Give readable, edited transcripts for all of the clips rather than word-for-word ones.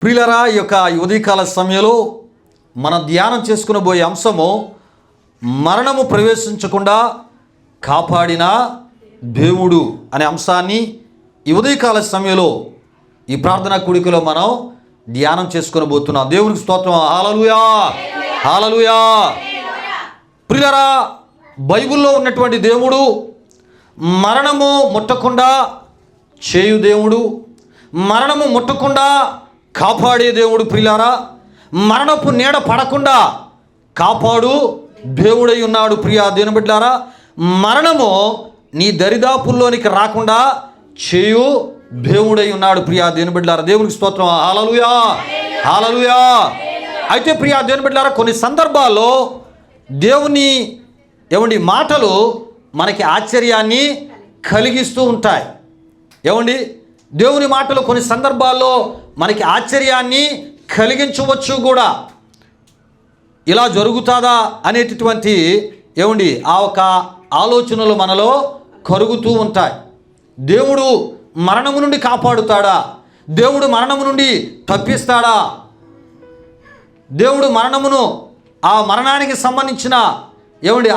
ప్రియులరా, ఈ యొక్క ఉదయకాల సమయంలో మనం ధ్యానం చేసుకునబోయే అంశము మరణము ప్రవేశించకుండా కాపాడిన దేవుడు అనే అంశాన్ని ఈ ఉదయకాల సమయంలో ఈ ప్రార్థనా కూడికలో మనం ధ్యానం చేసుకునబోతున్నాం. దేవునికి స్తోత్రం. హల్లెలూయా, హల్లెలూయా. ప్రియులరా, బైబిల్లో ఉన్నటువంటి దేవుడు మరణము ముట్టకుండా చేయు దేవుడు, మరణము ముట్టకుండా కాపాడే దేవుడు. ప్రియులారా, మరణపు నీడ పడకుండా కాపాడు దేవుడై ఉన్నాడు. ప్రియా దేవుని బిడ్డలారా, మరణము నీ దరిదాపుల్లోనికి రాకుండా చేయు దేవుడై ఉన్నాడు. ప్రియా దేవుని బిడ్డలారా, దేవునికి స్తోత్రం. హల్లెలూయా, హల్లెలూయా. అయితే ప్రియా దేవుని బిడ్డలారా, కొన్ని సందర్భాల్లో దేవుని మాటలు మనకి ఆశ్చర్యాన్ని కలిగిస్తూ ఉంటాయి. దేవుని మాటలు కొన్ని సందర్భాల్లో మనకి ఆశ్చర్యాన్ని కలిగించవచ్చు కూడా. ఇలా జరుగుతుందా అనేటటువంటి ఆ ఒక ఆలోచనలు మనలో కరుగుతూ ఉంటాయి. దేవుడు మరణము నుండి కాపాడుతాడా? దేవుడు మరణము నుండి తప్పిస్తాడా? దేవుడు ఆ మరణానికి సంబంధించిన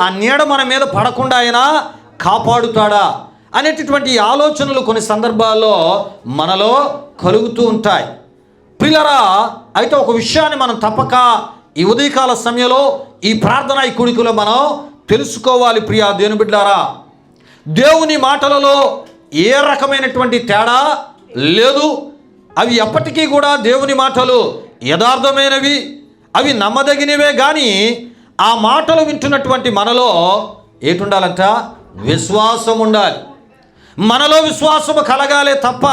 ఆ నీడ మన మీద పడకుండా ఆయన కాపాడుతాడా అనేటటువంటి ఆలోచనలు కొన్ని సందర్భాల్లో మనలో కలుగుతూ ఉంటాయి. ప్రియులారా, అయితే ఒక విషయాన్ని మనం తప్పక ఈ ఉదయకాల సమయంలో ఈ ప్రార్థన ఈ కూడికలో మనం తెలుసుకోవాలి. ప్రియా దేవుని బిడ్డలారా, దేవుని మాటలలో ఏ రకమైనటువంటి తేడా లేదు. అవి ఎప్పటికీ కూడా దేవుని మాటలు యథార్థమైనవి, అవి నమ్మదగినవే. కానీ ఆ మాటలు వింటున్నటువంటి మనలో ఏటుండాలంట? విశ్వాసం ఉండాలి. మనలో విశ్వాసము కలగాలే తప్ప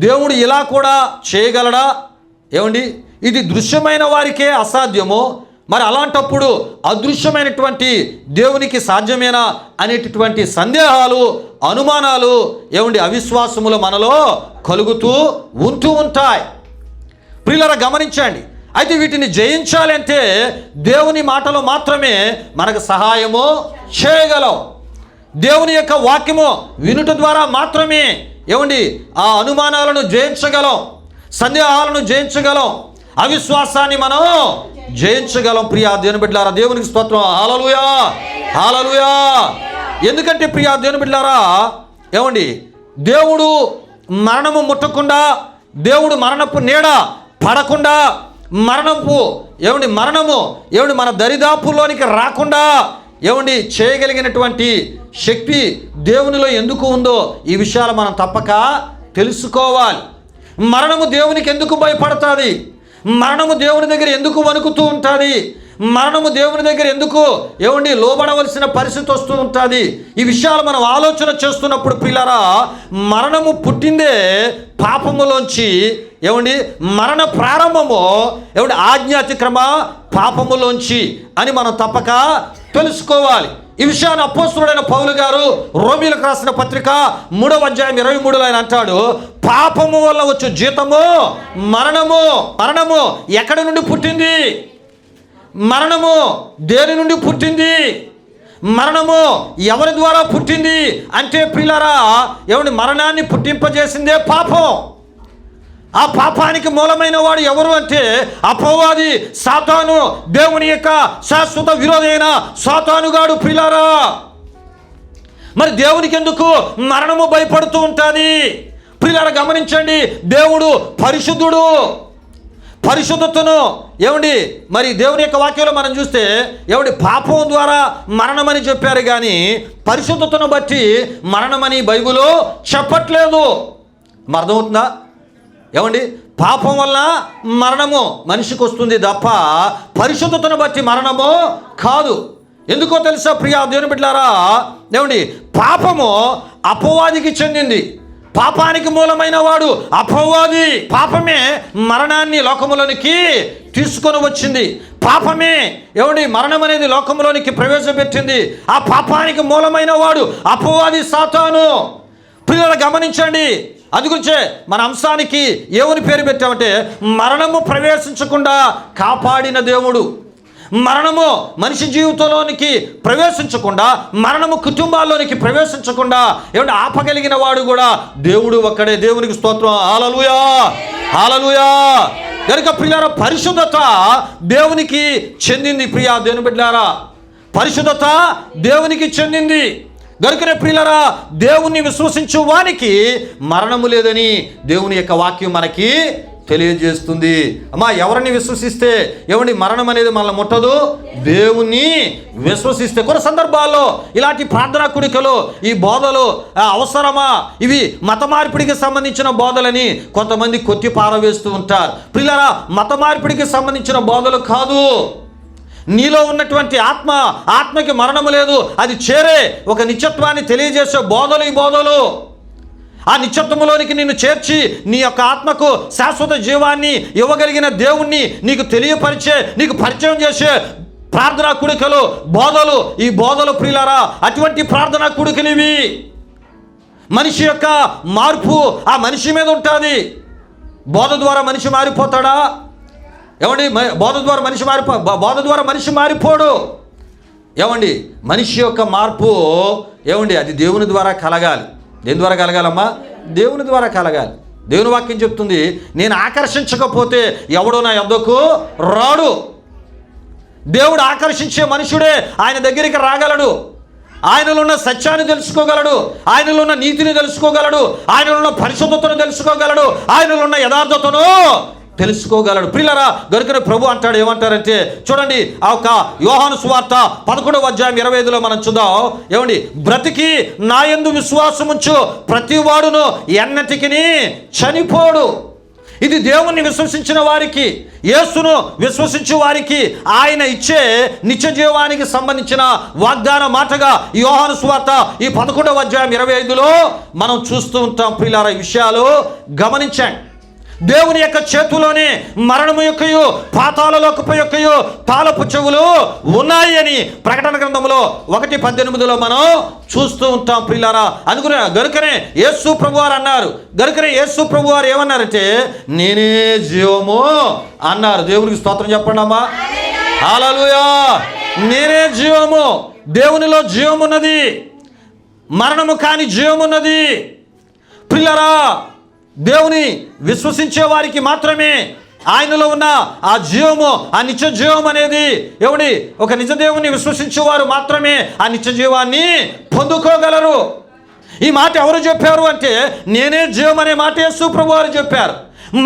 దేవుడు ఇలా కూడా చేయగలడా? ఇది దృశ్యమైన వారికే అసాధ్యమో, మరి అలాంటప్పుడు అదృశ్యమైనటువంటి దేవునికి సాధ్యమేనా అనేటటువంటి సందేహాలు, అనుమానాలు అవిశ్వాసములు మనలో కలుగుతూ ఉంటాయి. ప్రియులారా, గమనించండి. అయితే వీటిని జయించాలి అంటే దేవుని మాటలు మాత్రమే మనకు సహాయము చేయగలవు. దేవుని యొక్క వాక్యము వినుట ద్వారా మాత్రమే ఆ అనుమానాలను జయించగలం, సందేహాలను జయించగలం, అవిశ్వాసాన్ని మనం జయించగలం. ప్రియా దేవుని బిడ్డలారా, దేవునికి స్తోత్రం. హల్లెలూయా, హల్లెలూయా. ఎందుకంటే ప్రియా దేవుని బిడ్డలారా, దేవుడు మరణము ముట్టకుండా, దేవుడు మరణపు నీడ పడకుండా, మరణము మన దరిదాపుల్లోనికి రాకుండా చేయగలిగినటువంటి శక్తి దేవునిలో ఎందుకు ఉందో ఈ విషయాలు మనం తప్పక తెలుసుకోవాలి. మరణము దేవునికి ఎందుకు భయపడుతుంది? మరణము దేవుని దగ్గర ఎందుకు వణుకుతూ ఉంటుంది? మరణము దేవుని దగ్గర ఎందుకు లోబడవలసిన పరిస్థితి వస్తూ ఉంటుంది? ఈ విషయాలు మనం ఆలోచన చేస్తున్నప్పుడు ప్రియులారా, మరణము పుట్టిందే పాపములోంచి. మరణ ప్రారంభము ఆజ్ఞాతిక్రమ పాపములోంచి అని మనం తప్పక తెలుసుకోవాలి. ఈ విషయాన్ని అపోస్తలుడైన పౌలు గారు రోమీయులకు రాసిన పత్రిక 3వ అధ్యాయం 23లో ఆయన అంటాడు, పాపము వల్ల వచ్చు జీతము మరణము. మరణము ఎక్కడి నుండి పుట్టింది? మరణము దేని నుండి పుట్టింది? మరణము ఎవరి ద్వారా పుట్టింది అంటే ప్రియులారా, మరణాన్ని పుట్టింపజేసిందే పాపం. ఆ పాపానికి మూలమైన వాడు ఎవరు అంటే అపవాది, సాతాను, దేవుని యొక్క శాశ్వత విరోధైన సాతానుగాడు. ప్రియులారా, మరి దేవునికి ఎందుకు మరణము భయపడుతూ ఉంటుంది? ప్రియులారా, గమనించండి. దేవుడు పరిశుద్ధుడు. పరిశుద్ధతను మరి దేవుని యొక్క వాక్యంలో మనం చూస్తే పాపం ద్వారా మరణమని చెప్పారు, కానీ పరిశుద్ధతను బట్టి మరణమని బైబిల్లో చెప్పట్లేదు. అర్థమవుతుందా? పాపం వల్ల మరణము మనిషికి వస్తుంది తప్ప పరిశుద్ధతను బట్టి మరణము కాదు. ఎందుకో తెలుసా ప్రియా దేవుని బిడ్డలారా, పాపము అపవాదికి చెందింది. పాపానికి మూలమైన వాడు అపవాది. పాపమే మరణాన్ని లోకములోనికి తీసుకొని వచ్చింది. పాపమే మరణం అనేది లోకంలోనికి ప్రవేశపెట్టింది. ఆ పాపానికి మూలమైన వాడు అపవాది, సాతాను. ప్రియులారా, గమనించండి. అందుగురించే మన అంశానికి ఏమని పేరు పెట్టామంటే మరణము ప్రవేశించకుండా కాపాడిన దేవుడు. మరణము మనిషి జీవితంలోనికి ప్రవేశించకుండా, మరణము కుటుంబాల్లోనికి ప్రవేశించకుండా ఏమంటే ఆపగలిగిన వాడు కూడా దేవుడు ఒక్కడే. దేవునికి స్తోత్రం. హల్లెలూయా, హల్లెలూయా. కనుక ప్రియులారా, పరిశుద్ధత దేవునికి చెందింది. ప్రియా దేవుని బిడ్డలారా, పరిశుద్ధత దేవునికి చెందింది. గనుకనే ప్రియులారా, దేవుణ్ణి విశ్వసించు వానికి మరణము లేదని దేవుని యొక్క వాక్యం మనకి తెలియజేస్తుంది. అమ్మా, ఎవరిని విశ్వసిస్తే ఏమండి మరణం అనేది మనల్ని ముట్టదు? దేవుణ్ణి విశ్వసిస్తే. కొన్ని సందర్భాల్లో ఇలాంటి ప్రార్థనా కూడికలు, ఈ బోధలు అవసరమా, ఇవి మత మార్పిడికి సంబంధించిన బోధలని కొంతమంది కొట్టి పారవేస్తూ ఉంటారు. ప్రియులారా, మత మార్పిడికి సంబంధించిన బోధలు కాదు. నీలో ఉన్నటువంటి ఆత్మకి మరణము లేదు, అది చేరే ఒక నిత్యత్వాన్ని తెలియజేసే బోధలు ఈ బోధలు. ఆ నిత్యత్వంలోనికి నిన్ను చేర్చి నీ యొక్క ఆత్మకు శాశ్వత జీవాన్ని ఇవ్వగలిగిన దేవుణ్ణి నీకు తెలియపరిచే, నీకు పరిచయం చేసే ప్రార్థనా కూడికలు, బోధలు. ఈ బోధలు ప్రియులారా, అటువంటి ప్రార్థనా కూడికలు ఇవి. మనిషి యొక్క మార్పు ఆ మనిషి మీద ఉంటుంది. బోధ ద్వారా మనిషి మారిపోతాడా? ఏమండి, బోధ ద్వారా మనిషి మారిపోడు. ఏమండి, మనిషి యొక్క మార్పు ఏమండి అది దేవుని ద్వారా కలగాలి. దేని ద్వారా కలగాలమ్మా? దేవుని ద్వారా కలగాలి. దేవుని వాక్యం చెప్తుంది, నేను ఆకర్షించకపోతే ఎవడో నా యొద్దకు రాడు. దేవుడు ఆకర్షించే మనుషుడే ఆయన దగ్గరికి రాగలడు. ఆయనలో ఉన్న సత్యాన్ని తెలుసుకోగలడు, ఆయనలో ఉన్న నీతిని తెలుసుకోగలడు, ఆయనలో ఉన్న పరిశుద్ధతను తెలుసుకోగలడు, ఆయనలో ఉన్న యథార్థతను తెలుసుకోగలడు. ప్రియులారా, గనుకనే ప్రభు అంటాడు, ఏమంటారంటే చూడండి, ఆ యొక్క యోహాను సువార్త 11వ అధ్యాయం 25లో మనం చూద్దాం. ఏమండి, బ్రతికి నా యందు విశ్వాసముంచు ప్రతి వాడును ఎన్నటికి చనిపోడు. ఇది దేవుణ్ణి విశ్వసించిన వారికి, యేసును విశ్వసించే వారికి ఆయన ఇచ్చే నిత్య జీవానికి సంబంధించిన వాగ్దాన మాటగా యోహాను సువార్త ఈ 11వ అధ్యాయం 25లో మనం చూస్తూ ఉంటాం. ప్రియులారా, ఈ విషయాలు గమనించండి. దేవుని యొక్క చేతిలోనే మరణము యొక్కయు పాతాళలోకపు యొక్కయు తాళపు చెవులు ఉన్నాయి అని ప్రకటన గ్రంథంలో 1:18లో మనం చూస్తూ ఉంటాం. ప్రియులారా, గనుకనే యేసు ప్రభువారు అన్నారు. గనుకనే యేసు ప్రభువారు ఏమన్నారంటే, నేనే జీవము అన్నారు. దేవునికి స్తోత్రం చెప్పండి అమ్మా. హల్లెలూయా. నేనే జీవము. దేవునిలో జీవమున్నది, మరణము కాని జీవమున్నది. ప్రియులారా, దేవుని విశ్వసించే వారికి మాత్రమే ఆయనలో ఉన్న ఆ జీవము, ఆ నిత్య జీవం అనేది ఏమిటి, ఒక నిజ దేవుని విశ్వసించేవారు మాత్రమే ఆ నిత్య జీవాన్ని పొందుకోగలరు. ఈ మాట ఎవరు చెప్పారు అంటే, నేనే జీవం అనే మాట యేసు ప్రభువారు చెప్పారు.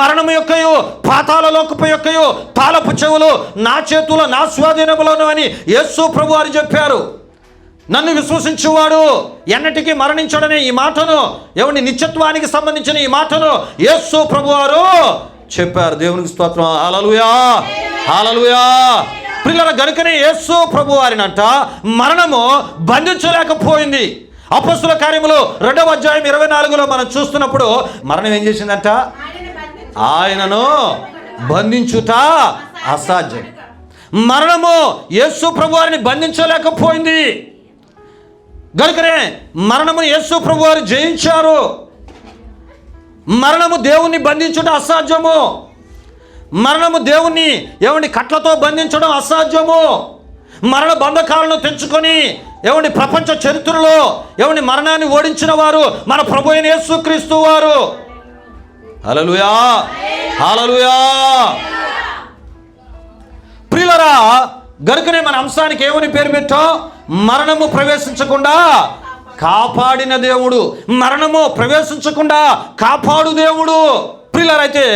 మరణము యొక్కయు పాతాళలోకపు యొక్కయు తాళపు చెవులు నా చేతుల్లో నా స్వాధీనములోను అని యేసు ప్రభువారు చెప్పారు. నన్ను విశ్వసించువాడు ఎన్నటికీ మరణించడనే ఈ మాటను, ఎవరి నిత్యత్వానికి సంబంధించిన ఈ మాటను యేసు ప్రభువారు చెప్పారు. దేవునికి స్తోత్రం. హల్లెలూయా, హల్లెలూయా. ప్రియులారా, గనుకనే యేసు ప్రభువారినంట మరణము బంధించలేకపోయింది. అపొస్తలుల కార్యములు 2వ అధ్యాయం 24లో మనం చూస్తున్నప్పుడు మరణం ఏం చేసిందంట? ఆయనను బంధించుట అసాధ్యం. మరణము యేసు ప్రభువారిని బంధించలేకపోయింది. గనుకనే మరణము యేసు ప్రభువారు జయించారు. మరణము దేవుణ్ణి బంధించడం అసాధ్యము. మరణము దేవుణ్ణి కట్లతో బంధించడం అసాధ్యము. మరణ బంధకాలను తెంచుకొని ప్రపంచ చరిత్రలో మరణాన్ని ఓడించిన వారు మన ప్రభు అయిన యేసుక్రీస్తు వారు. హల్లెలూయా, హల్లెలూయా. ప్రియులారా, గనుకనే మన అంశానికి ఏమని పేరు పెట్టాం? మరణము ప్రవేశించకుండా కాపాడిన దేవుడు. మరణము ప్రవేశించకుండా కాపాడు దేవుడు. ప్రియులారా, అయితే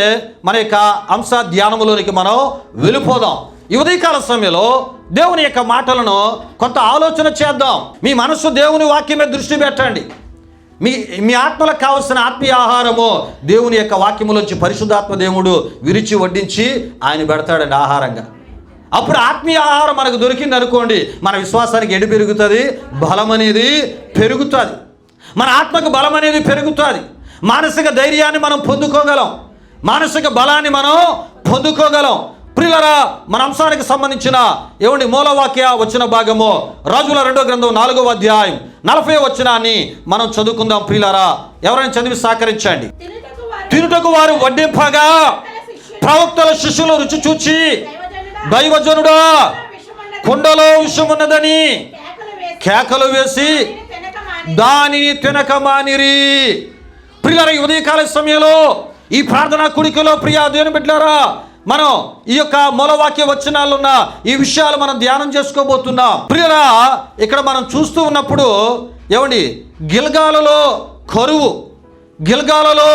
మన యొక్క అంశ ధ్యానములోనికి మనం వెళ్ళిపోదాం. ఈ ఉదయకాల సమయంలో దేవుని యొక్క మాటలను కొంత ఆలోచన చేద్దాం. మీ మనస్సు దేవుని వాక్యం మీద దృష్టి పెట్టండి. మీ ఆత్మలకు కావలసిన ఆత్మీయ ఆహారము దేవుని యొక్క వాక్యములోంచి పరిశుద్ధాత్మ దేవుడు విరిచి వడ్డించి ఆయన పెడతాడండి ఆహారంగా. అప్పుడు ఆత్మీయ ఆహారం మనకు దొరికింది అనుకోండి, మన విశ్వాసానికి ఎడి పెరుగుతుంది, బలం అనేది పెరుగుతుంది. మన ఆత్మకు బలం అనేది పెరుగుతుంది. మానసిక ధైర్యాన్ని మనం పొందుకోగలం, మానసిక బలాన్ని మనం పొందుకోగలం. ప్రియులారా, మన అంశానికి సంబంధించిన మూలవాక్య వచ్చిన భాగము రాజుల 2వ గ్రంథం 4వ అధ్యాయం 40వ వచనాన్ని మనం చదువుకుందాం. ప్రియులారా, ఎవరైనా చదివి సహకరించండి. తినుటకు వారు వడ్డింపగా ప్రవక్తల శిష్యులు రుచి చూచి, దైవజనుడా కుండలో విషమున్నదని కేకలు వేసి దానిని తినక మానిరి. ప్రియులారా, ఈ ఉదయకాల సమయంలో ఈ ప్రార్థనా కూడికలో ప్రియా దేవుని బిడ్డలారా, మనం ఈ యొక్క మూలవాక్య వచనాల్లో ఉన్న ఈ విషయాలు మనం ధ్యానం చేసుకోబోతున్నాం. ప్రియులారా, ఇక్కడ మనం చూస్తూ ఉన్నప్పుడు ఏమండి, గిల్గాలులో కరువు, గిల్గాలులో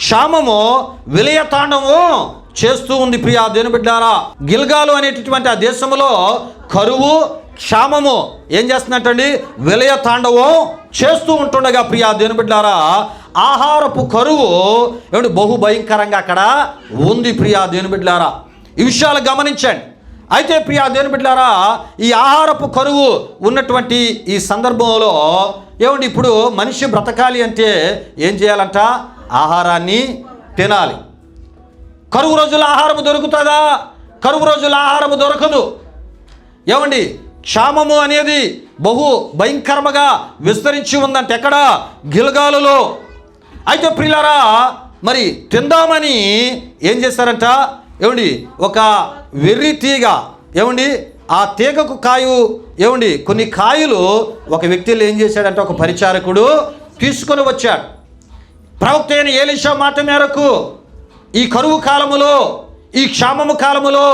క్షామము, విలయ తాండము చేస్తూ ఉంది. ప్రియా దేవుని బిడ్డలారా, గిల్గాలు అనేటటువంటి ఆ దేశంలో కరువు, క్షామము ఏం చేస్తున్నట్టండి, విలయ తాండవం చేస్తూ ఉంటుండగా ప్రియా దేవుని బిడ్డలారా, ఆహారపు కరువు ఏమిటి బహు భయంకరంగా అక్కడ ఉంది. ప్రియా దేవుని బిడ్డలారా, ఈ విషయాలు గమనించండి. అయితే ప్రియా దేవుని బిడ్డలారా, ఈ ఆహారపు కరువు ఉన్నటువంటి ఈ సందర్భంలో ఏమండి, ఇప్పుడు మనిషి బ్రతకాలి అంటే ఏం చేయాలంట, ఆహారాన్ని తినాలి. కరువు రోజుల ఆహారము దొరుకుతుందా? కరువు రోజుల ఆహారము దొరకదు. ఏమండి, క్షామము అనేది బహు భయంకరంగా విస్తరించి ఉందంటే ఎక్కడ, గిల్గాలులో. అయితే ప్రియులారా, మరి తిందామని ఏం చేశారంట, ఏమండి, ఒక వెర్రి తీగ, ఏమండి ఆ తీగకు కాయు, ఏమండి కొన్ని కాయలు ఒక వ్యక్తిలో ఏం చేశాడంటే ఒక పరిచారకుడు తీసుకొని వచ్చాడు. ప్రవక్త అయిన ఎలీషా మాట మేరకు ఈ కరువు కాలములో, ఈ క్షామము కాలములో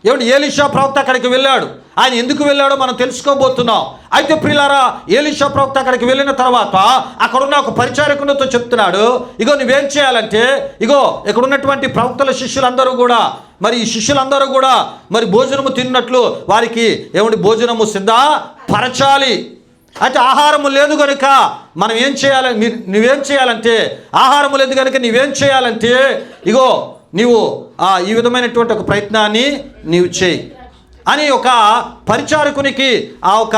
ఏమండి ఎలీషా ప్రవక్త అక్కడికి వెళ్ళాడు. ఆయన ఎందుకు వెళ్ళాడో మనం తెలుసుకోబోతున్నాం. అయితే ప్రియులారా, ఎలీషా ప్రవక్త అక్కడికి వెళ్ళిన తర్వాత అక్కడున్న ఒక పరిచారకునితో చెప్తున్నాడు, ఇగో నువ్వేం చేయాలంటే, ఇగో ఇక్కడ ఉన్నటువంటి ప్రవక్తల శిష్యులందరూ కూడా, మరి ఈ శిష్యులందరూ కూడా మరి భోజనము తిన్నట్లు వారికి ఏమండి భోజనము సిద్ధపరచాలి. అయితే ఆహారము లేదు కనుక మనం ఏం చేయాలి, నువ్వేం చేయాలంటే, ఆహారము లేదు కనుక నువ్వేం చేయాలంటే, ఇగో నీవు ఈ విధమైనటువంటి ఒక ప్రయత్నాన్ని నీవు చేయి అని ఒక పరిచారకునికి ఆ ఒక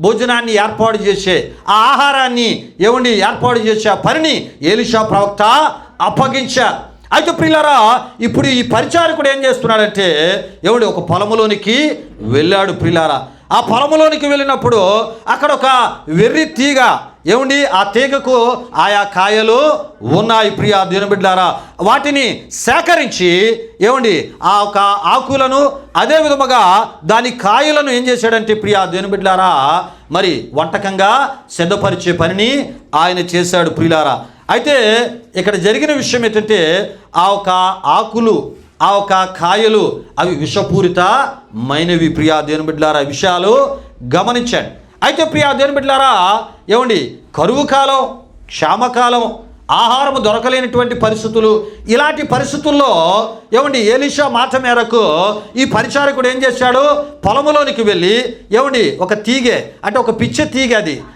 భోజనాన్ని ఏర్పాటు చేసే, ఆ ఆహారాన్ని ఏమండి ఏర్పాటు చేసే ఆ పనిని ఎలీషా ప్రవక్త అప్పగించారు. అయితే ప్రియులారా, ఇప్పుడు ఈ పరిచారకుడు ఏం చేస్తున్నాడంటే, ఏమండి ఒక పొలములోనికి వెళ్ళాడు. ప్రియులారా, ఆ పొలములోనికి వెళ్ళినప్పుడు అక్కడ ఒక వెర్రి తీగ, ఏమండి ఆ తీగకు ఆయా కాయలు ఉన్నాయి. ప్రియా దేవుని బిడ్డలారా, వాటిని సేకరించి ఏమండి ఆ ఒక ఆకులను అదే విధముగా దాని కాయలను ఏం చేశాడంటే ప్రియా దేవుని బిడ్డలారా, మరి వంటకంగా సిద్ధపరిచే పనిని ఆయన చేశాడు. ప్రియులారా, అయితే ఇక్కడ జరిగిన విషయం ఏంటంటే, ఆ ఒక ఆకులు, ఆ ఒక కాయలు అవి విషపూరితమైనవి. ప్రియా దేవుని బిడ్డలారా, విషయాలు గమనించండి. అయితే ప్రియా దేవుని బిడ్డలారా, ఏమండి కరువు కాలం, క్షామకాలం, ఆహారము దొరకలేనటువంటి పరిస్థితులు, ఇలాంటి పరిస్థితుల్లో ఏమండి ఎలీషా మాట మేరకు ఈ పరిచారకుడు ఏం చేశాడు, పొలములోనికి వెళ్ళి ఏమండి ఒక తీగె, అంటే ఒక పిచ్చ తీగ,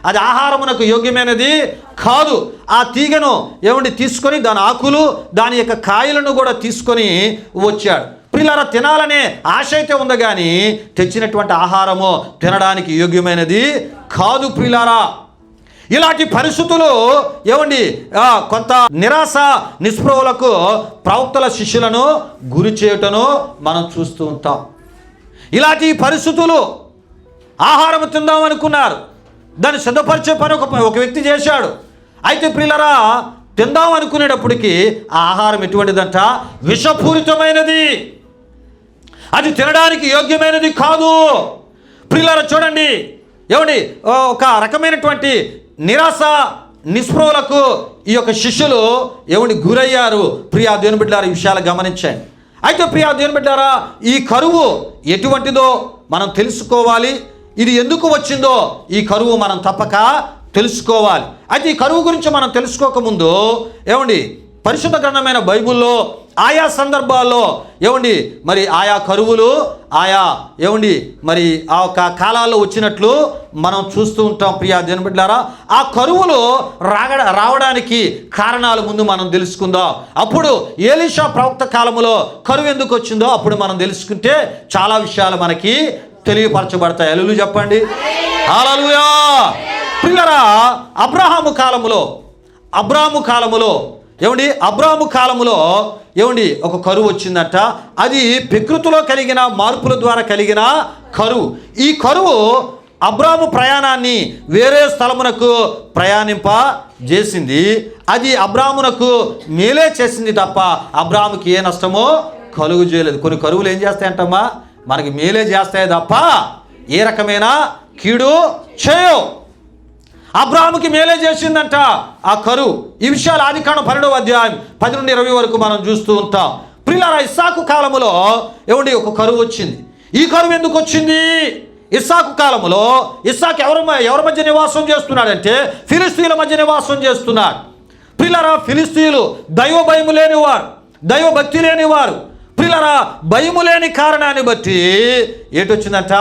అది ఆహారమునకు యోగ్యమైనది కాదు. ఆ తీగను ఏమండి తీసుకొని దాని ఆకులు, దాని యొక్క కాయలను కూడా తీసుకొని వచ్చాడు. ప్రియులారా, తినాలనే ఆశ అయితే ఉంది కానీ తెచ్చినటువంటి ఆహారము తినడానికి యోగ్యమైనది కాదు. ప్రియులారా, ఇలాంటి పరిస్థితులు ఏమండి కొంత నిరాశ నిస్పృహలకు ప్రవక్తల శిష్యులను గురి చేయటను మనం చూస్తూ ఉంటాం. ఇలాంటి పరిస్థితులు ఆహారం తిందాం అనుకున్నారు, దాన్ని సిద్ధపరిచే పని ఒక వ్యక్తి చేశాడు. అయితే ప్రియులారా, తిందాం అనుకునేటప్పటికీ ఆ ఆహారం ఎటువంటిదంట, విషపూరితమైనది, అది తినడానికి యోగ్యమైనది కాదు. ప్రియులారా చూడండి, ఏమండి ఒక రకమైనటువంటి నిరాశ నిస్పృహలకు ఈ యొక్క శిష్యులు ఏమండి గురయ్యారు. ప్రియా దేవుని బిడ్డలారా, ఈ విషయాలు గమనించండి. అయితే ప్రియా దేవుని బిడ్డలారా, ఈ కరువు ఎటువంటిదో మనం తెలుసుకోవాలి. ఇది ఎందుకు వచ్చిందో ఈ కరువు మనం తప్పక తెలుసుకోవాలి. అయితే ఈ కరువు గురించి మనం తెలుసుకోకముందు ఏమండి పరిశుద్ధ గ్రంథమైన బైబిల్లో ఆయా సందర్భాల్లో ఏమండి మరి ఆయా కరువులు ఆయా ఏమండి మరి ఆ యొక్క కాలాల్లో వచ్చినట్లు మనం చూస్తూ ఉంటాం. ప్రియా దేవుని బిడ్డలారా, ఆ కరువులు రావడానికి కారణాలు ముందు మనం తెలుసుకుందాం. అప్పుడు ఎలీషా ప్రవక్త కాలంలో కరువు ఎందుకు వచ్చిందో అప్పుడు మనం తెలుసుకుంటే చాలా విషయాలు మనకి తెలియపరచబడతాయి. హల్లెలూయా చెప్పండి, హల్లెలూయా. పిల్లరా, అబ్రాహాము కాలములో ఏమండి అబ్రాహాము కాలములో ఏమండి ఒక కరువు వచ్చిందట. అది ప్రకృతిలో కలిగిన మార్పుల ద్వారా కలిగిన కరువు. ఈ కరువు అబ్రాహాము ప్రయాణాన్ని వేరే స్థలమునకు ప్రయాణింపజేసింది. అది అబ్రాహామునకు మేలే చేసింది తప్ప అబ్రాహాముకి ఏ నష్టమో కలుగు చేయలేదు. కొన్ని కరువులు ఏం చేస్తాయంటమ్మా, మనకి మేలే చేస్తాయి తప్ప ఏ రకమైన కీడు చేయవు. అబ్రాహాముకి మేలే చేసిందంట ఆ కరువు. ఈ విషయాలు ఆదికాండం 12వ అధ్యాయం 10 నుండి 20 వరకు మనం చూస్తూ ఉంటాం. ప్రియులారా, ఇస్సాకు కాలములో ఏమండి ఒక కరువు వచ్చింది. ఈ కరువు ఎందుకు వచ్చింది? ఇస్సాకు కాలములో ఇస్సాకు ఎవరి మధ్య నివాసం చేస్తున్నాడంటే ఫిలిస్తీయుల మధ్య నివాసం చేస్తున్నాడు. ప్రియులారా, ఫిలిస్తీయులు దైవ భయము లేనివారు, దైవ భక్తి లేనివారు. ప్రియులారా, భయము లేని కారణాన్ని బట్టి ఏటొచ్చిందంట,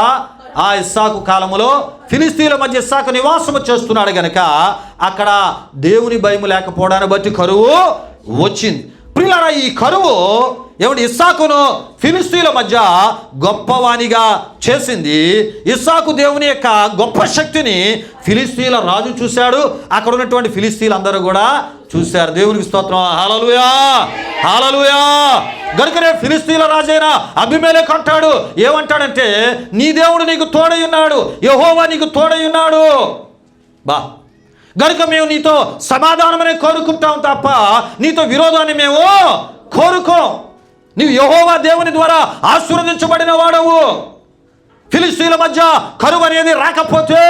ఆ ఇస్సాకు కాలములో ఫిలిస్తీయుల మధ్య ఇస్సాకు నివాసము చేస్తున్నాడు గనక అక్కడ దేవుని భయము లేకపోవడాన్ని బట్టి కరువు వచ్చింది. ప్రియులారా, ఈ కరువు ఏమంటే ఇస్సాకును ఫిలిస్తీయుల మధ్య గొప్పవానిగా చేసింది. ఇస్సాకు దేవుని యొక్క గొప్ప శక్తిని ఫిలిస్తీయుల రాజు చూశాడు. అక్కడ ఉన్నటువంటి ఫిలిస్తీయులు అందరూ కూడా చూశారు. దేవునికి స్తోత్రం. హల్లెలూయా, హల్లెలూయా. గనుకనే ఫిలిస్తీయుల రాజైన అబీమెలెకు అంటాడు, ఏమంటాడంటే, నీ దేవుడు నీకు తోడై ఉన్నాడు, యెహోవా నీకు తోడై ఉన్నాడు. గనుక మేము నీతో సమాధానమనే కోరుకుంటాం తప్ప నీతో విరోధాన్ని మేము కోరుకోం. నీవు యెహోవా దేవుని ద్వారా ఆశీర్వదించబడిన వాడవు. ఫిలిస్తీయుల మధ్య కరువు అనేది రాకపోతే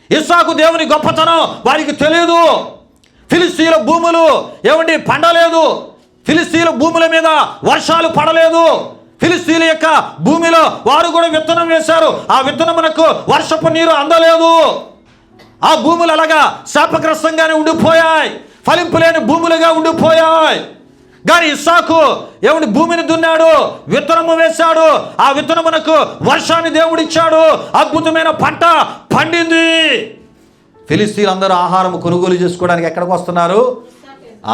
ఇస్సాకు దేవుని గొప్పతనం వారికి తెలియదు. ఫిలిస్తీయుల భూములు ఏమండి పండలేదు, ఫిలిస్తీయుల భూముల మీద వర్షాలు పడలేదు. ఫిలిస్తీయుల యొక్క భూమిలో వారు కూడా విత్తనం వేశారు, ఆ విత్తనమునకు వర్షపు నీరు అందలేదు. ఆ భూములు అలాగా శాపగ్రస్తంగానే ఉండిపోయాయి, ఫలింపు లేని భూములుగా ఉండిపోయాయి. కానీ ఇస్సాకు ఏమిటి భూమిని దున్నాడు, విత్తనము వేశాడు, ఆ విత్తనమునకు వర్షాన్ని దేవుడిచ్చాడు, అద్భుతమైన పంట పండింది. ఫిలిస్తీయులు అందరూ ఆహారం కొనుగోలు చేసుకోవడానికి ఎక్కడికి వస్తున్నారు?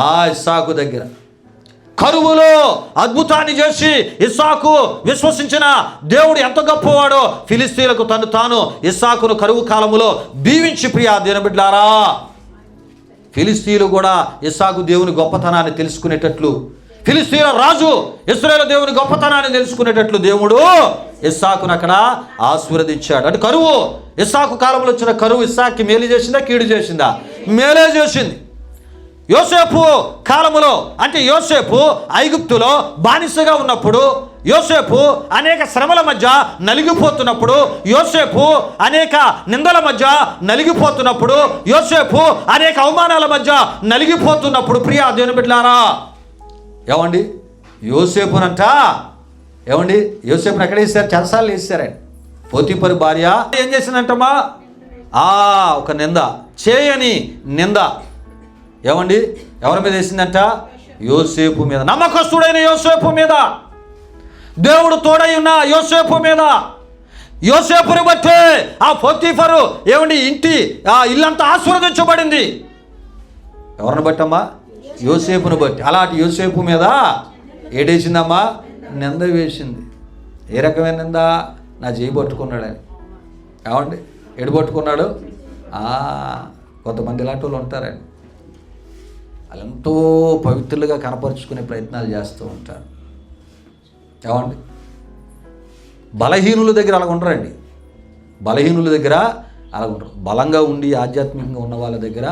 ఆ ఇస్సాకు దగ్గర. కరువులో అద్భుతాన్ని చేసి ఇస్సాకు విశ్వసించిన దేవుడు ఎంత గొప్పవాడో ఫిలిస్తీయులకు తాను ఇస్సాకును కరువు కాలములో దీవించి, ప్రియా దేవుని బిడ్డలారా, ఫిలిస్తీయులు కూడా ఇస్సాకు దేవుని గొప్పతనాన్ని తెలుసుకునేటట్లు, ఫిలిస్తీయుల రాజు ఇశ్రాయేలు దేవుని గొప్పతనాన్ని తెలుసుకునేటట్లు దేవుడు ఇస్సాకును అక్కడ ఆశీర్వదించాడు. అంటే కరువు, ఇస్సాకు కాలంలో వచ్చిన కరువు ఇస్సాకుకి మేలు చేసిందా కీడు చేసిందా? మేలే చేసింది. యోసేపు కాలములో అంటే యోసేపు ఐగుప్తులో బానిసగా ఉన్నప్పుడు, యోసేపు అనేక శ్రమల మధ్య నలిగిపోతున్నప్పుడు, యోసేపు అనేక నిందల మధ్య నలిగిపోతున్నప్పుడు, యోసేపు అనేక అవమానాల మధ్య నలిగిపోతున్నప్పుడు, ప్రియా దేవుని బిడ్డలారా, ఏమండి యోసేపునంట ఏమండి యోసేపుని ఎక్కడ వేసారు? చెరసాలు వేసారండి. పోతీఫరు భార్య ఏం చేసిందంటమ్మా? ఒక నింద, చేయని నింద ఏమండి ఎవరి మీద వేసిందంట? యోసేపు మీద. నమ్మకస్తుడైన యోసేపు మీద, దేవుడు తోడై ఉన్న యోసేపు మీద. యోసేపుని బట్టే ఆ పోతీఫరు ఏమండి ఇల్లంతా ఆశీర్వదించబడింది. ఎవరిని బట్టమ్మా? యోసేపుని బట్టి. అలాంటి యోసేపు మీద ఏడేసిందమ్మా? నింద వేసింది. ఏ రకమైన నింద? నా చేయి పట్టుకున్నాడని. ఏమండి ఎడు పట్టుకున్నాడు? కొంతమంది ఇలాంటి వాళ్ళు ఉంటారండి, వాళ్ళు ఎంతో పవిత్రులుగా కనపరుచుకునే ప్రయత్నాలు చేస్తూ ఉంటారు. ఏమండి బలహీనుల దగ్గర అలా ఉండరండి, బలహీనుల దగ్గర అలా ఉండరు. బలంగా ఉండి ఆధ్యాత్మికంగా ఉన్న వాళ్ళ దగ్గర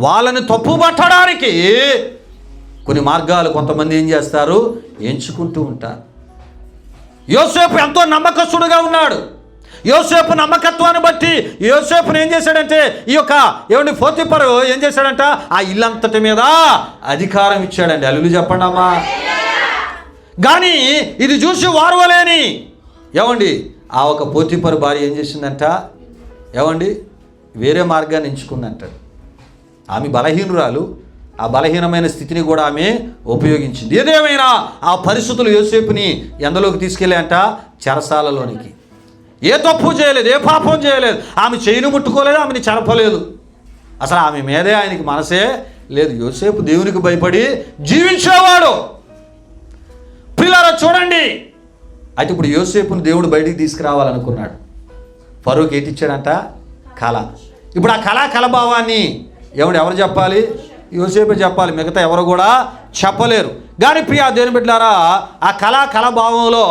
వాళ్ళని తప్పుపట్టడానికి కొన్ని మార్గాలు కొంతమంది ఏం చేస్తారు? ఎంచుకుంటూ ఉంటారు. యోసేపు ఎంతో నమ్మకస్తుడుగా ఉన్నాడు. యోసేపు నమ్మకత్వాన్ని బట్టి యోసేపుని ఏం చేశాడంటే ఏమండి పోతీఫరు ఏం చేశాడంట? ఆ ఇల్లంతటి మీద అధికారం ఇచ్చాడండి. అల్లులు చెప్పండి అమ్మా. కానీ ఇది చూసి వారవలేని ఏమండి ఒక పోతీఫరు భార్య ఏం చేసిందంట? ఏమండి వేరే మార్గాన్ని ఎంచుకుందంట. ఆమె బలహీనురాలు, ఆ బలహీనమైన స్థితిని కూడా ఆమె ఉపయోగించింది. ఏదేమైనా ఆ పరిస్థితులు యోసేపుని ఎందలోకి తీసుకెళ్ళాయంట? చెరసాలలోనికి. ఏ తప్పు చేయలేదు, ఏ పాపం చేయలేదు, ఆమె చేయిని ముట్టుకోలేదు, ఆమెని చెరపలేదు, అసలు ఆమె మీదే ఆయనకి మనసే లేదు. యోసేపు దేవునికి భయపడి జీవించేవాడు. ప్రియులారా చూడండి, అయితే ఇప్పుడు యోసేపుని దేవుడు బయటికి తీసుకురావాలనుకున్నాడు. ఫరోకి ఏటిచ్చాడంట? కళ. ఇప్పుడు ఆ కళాభావాన్ని ఎవరు చెప్పాలి? యోసేపే చెప్పాలి, మిగతా ఎవరు కూడా చెప్పలేరు. కానీ ప్రియా దేవుని బిడ్డలారా, ఆ కళాభావంలో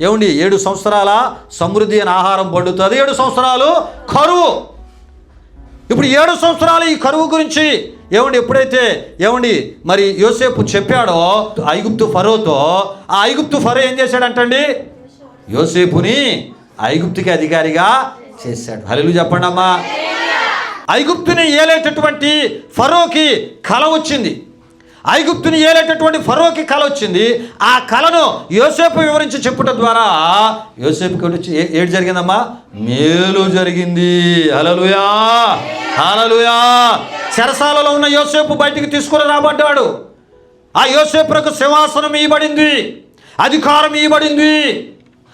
7 సంవత్సరాల సమృద్ధి అని ఆహారం పండుతుంది, 7 సంవత్సరాలు కరువు. ఇప్పుడు 7 సంవత్సరాలు ఈ కరువు గురించి ఎప్పుడైతే మరి యోసేపు చెప్పాడో ఐగుప్తు ఫరోతో, ఆ ఐగుప్తు ఫరో ఏం చేశాడంటండి? యోసేపుని ఐగుప్తుకి అధికారిగా చేశాడు. హల్లెలూయా చెప్పండి అమ్మా. ఐగుప్తుని ఏలేటటువంటి ఫరోకి కల వచ్చింది. ఐగుప్తుని ఏలేటటువంటి ఫరోకి కల వచ్చింది. ఆ కలను యోసేపు వివరించి చెప్పుట ద్వారా యోసేపుకి ఏడు జరిగిందమ్మా? మేలు జరిగింది. హల్లెలూయా హల్లెలూయా. చెరసాలలో ఉన్న యోసేపు బయటికి తీసుకుని రాబడ్డాడు. ఆ యోసేపుకు సింహాసనం ఇవ్వబడింది, అధికారం ఇవ్వబడింది.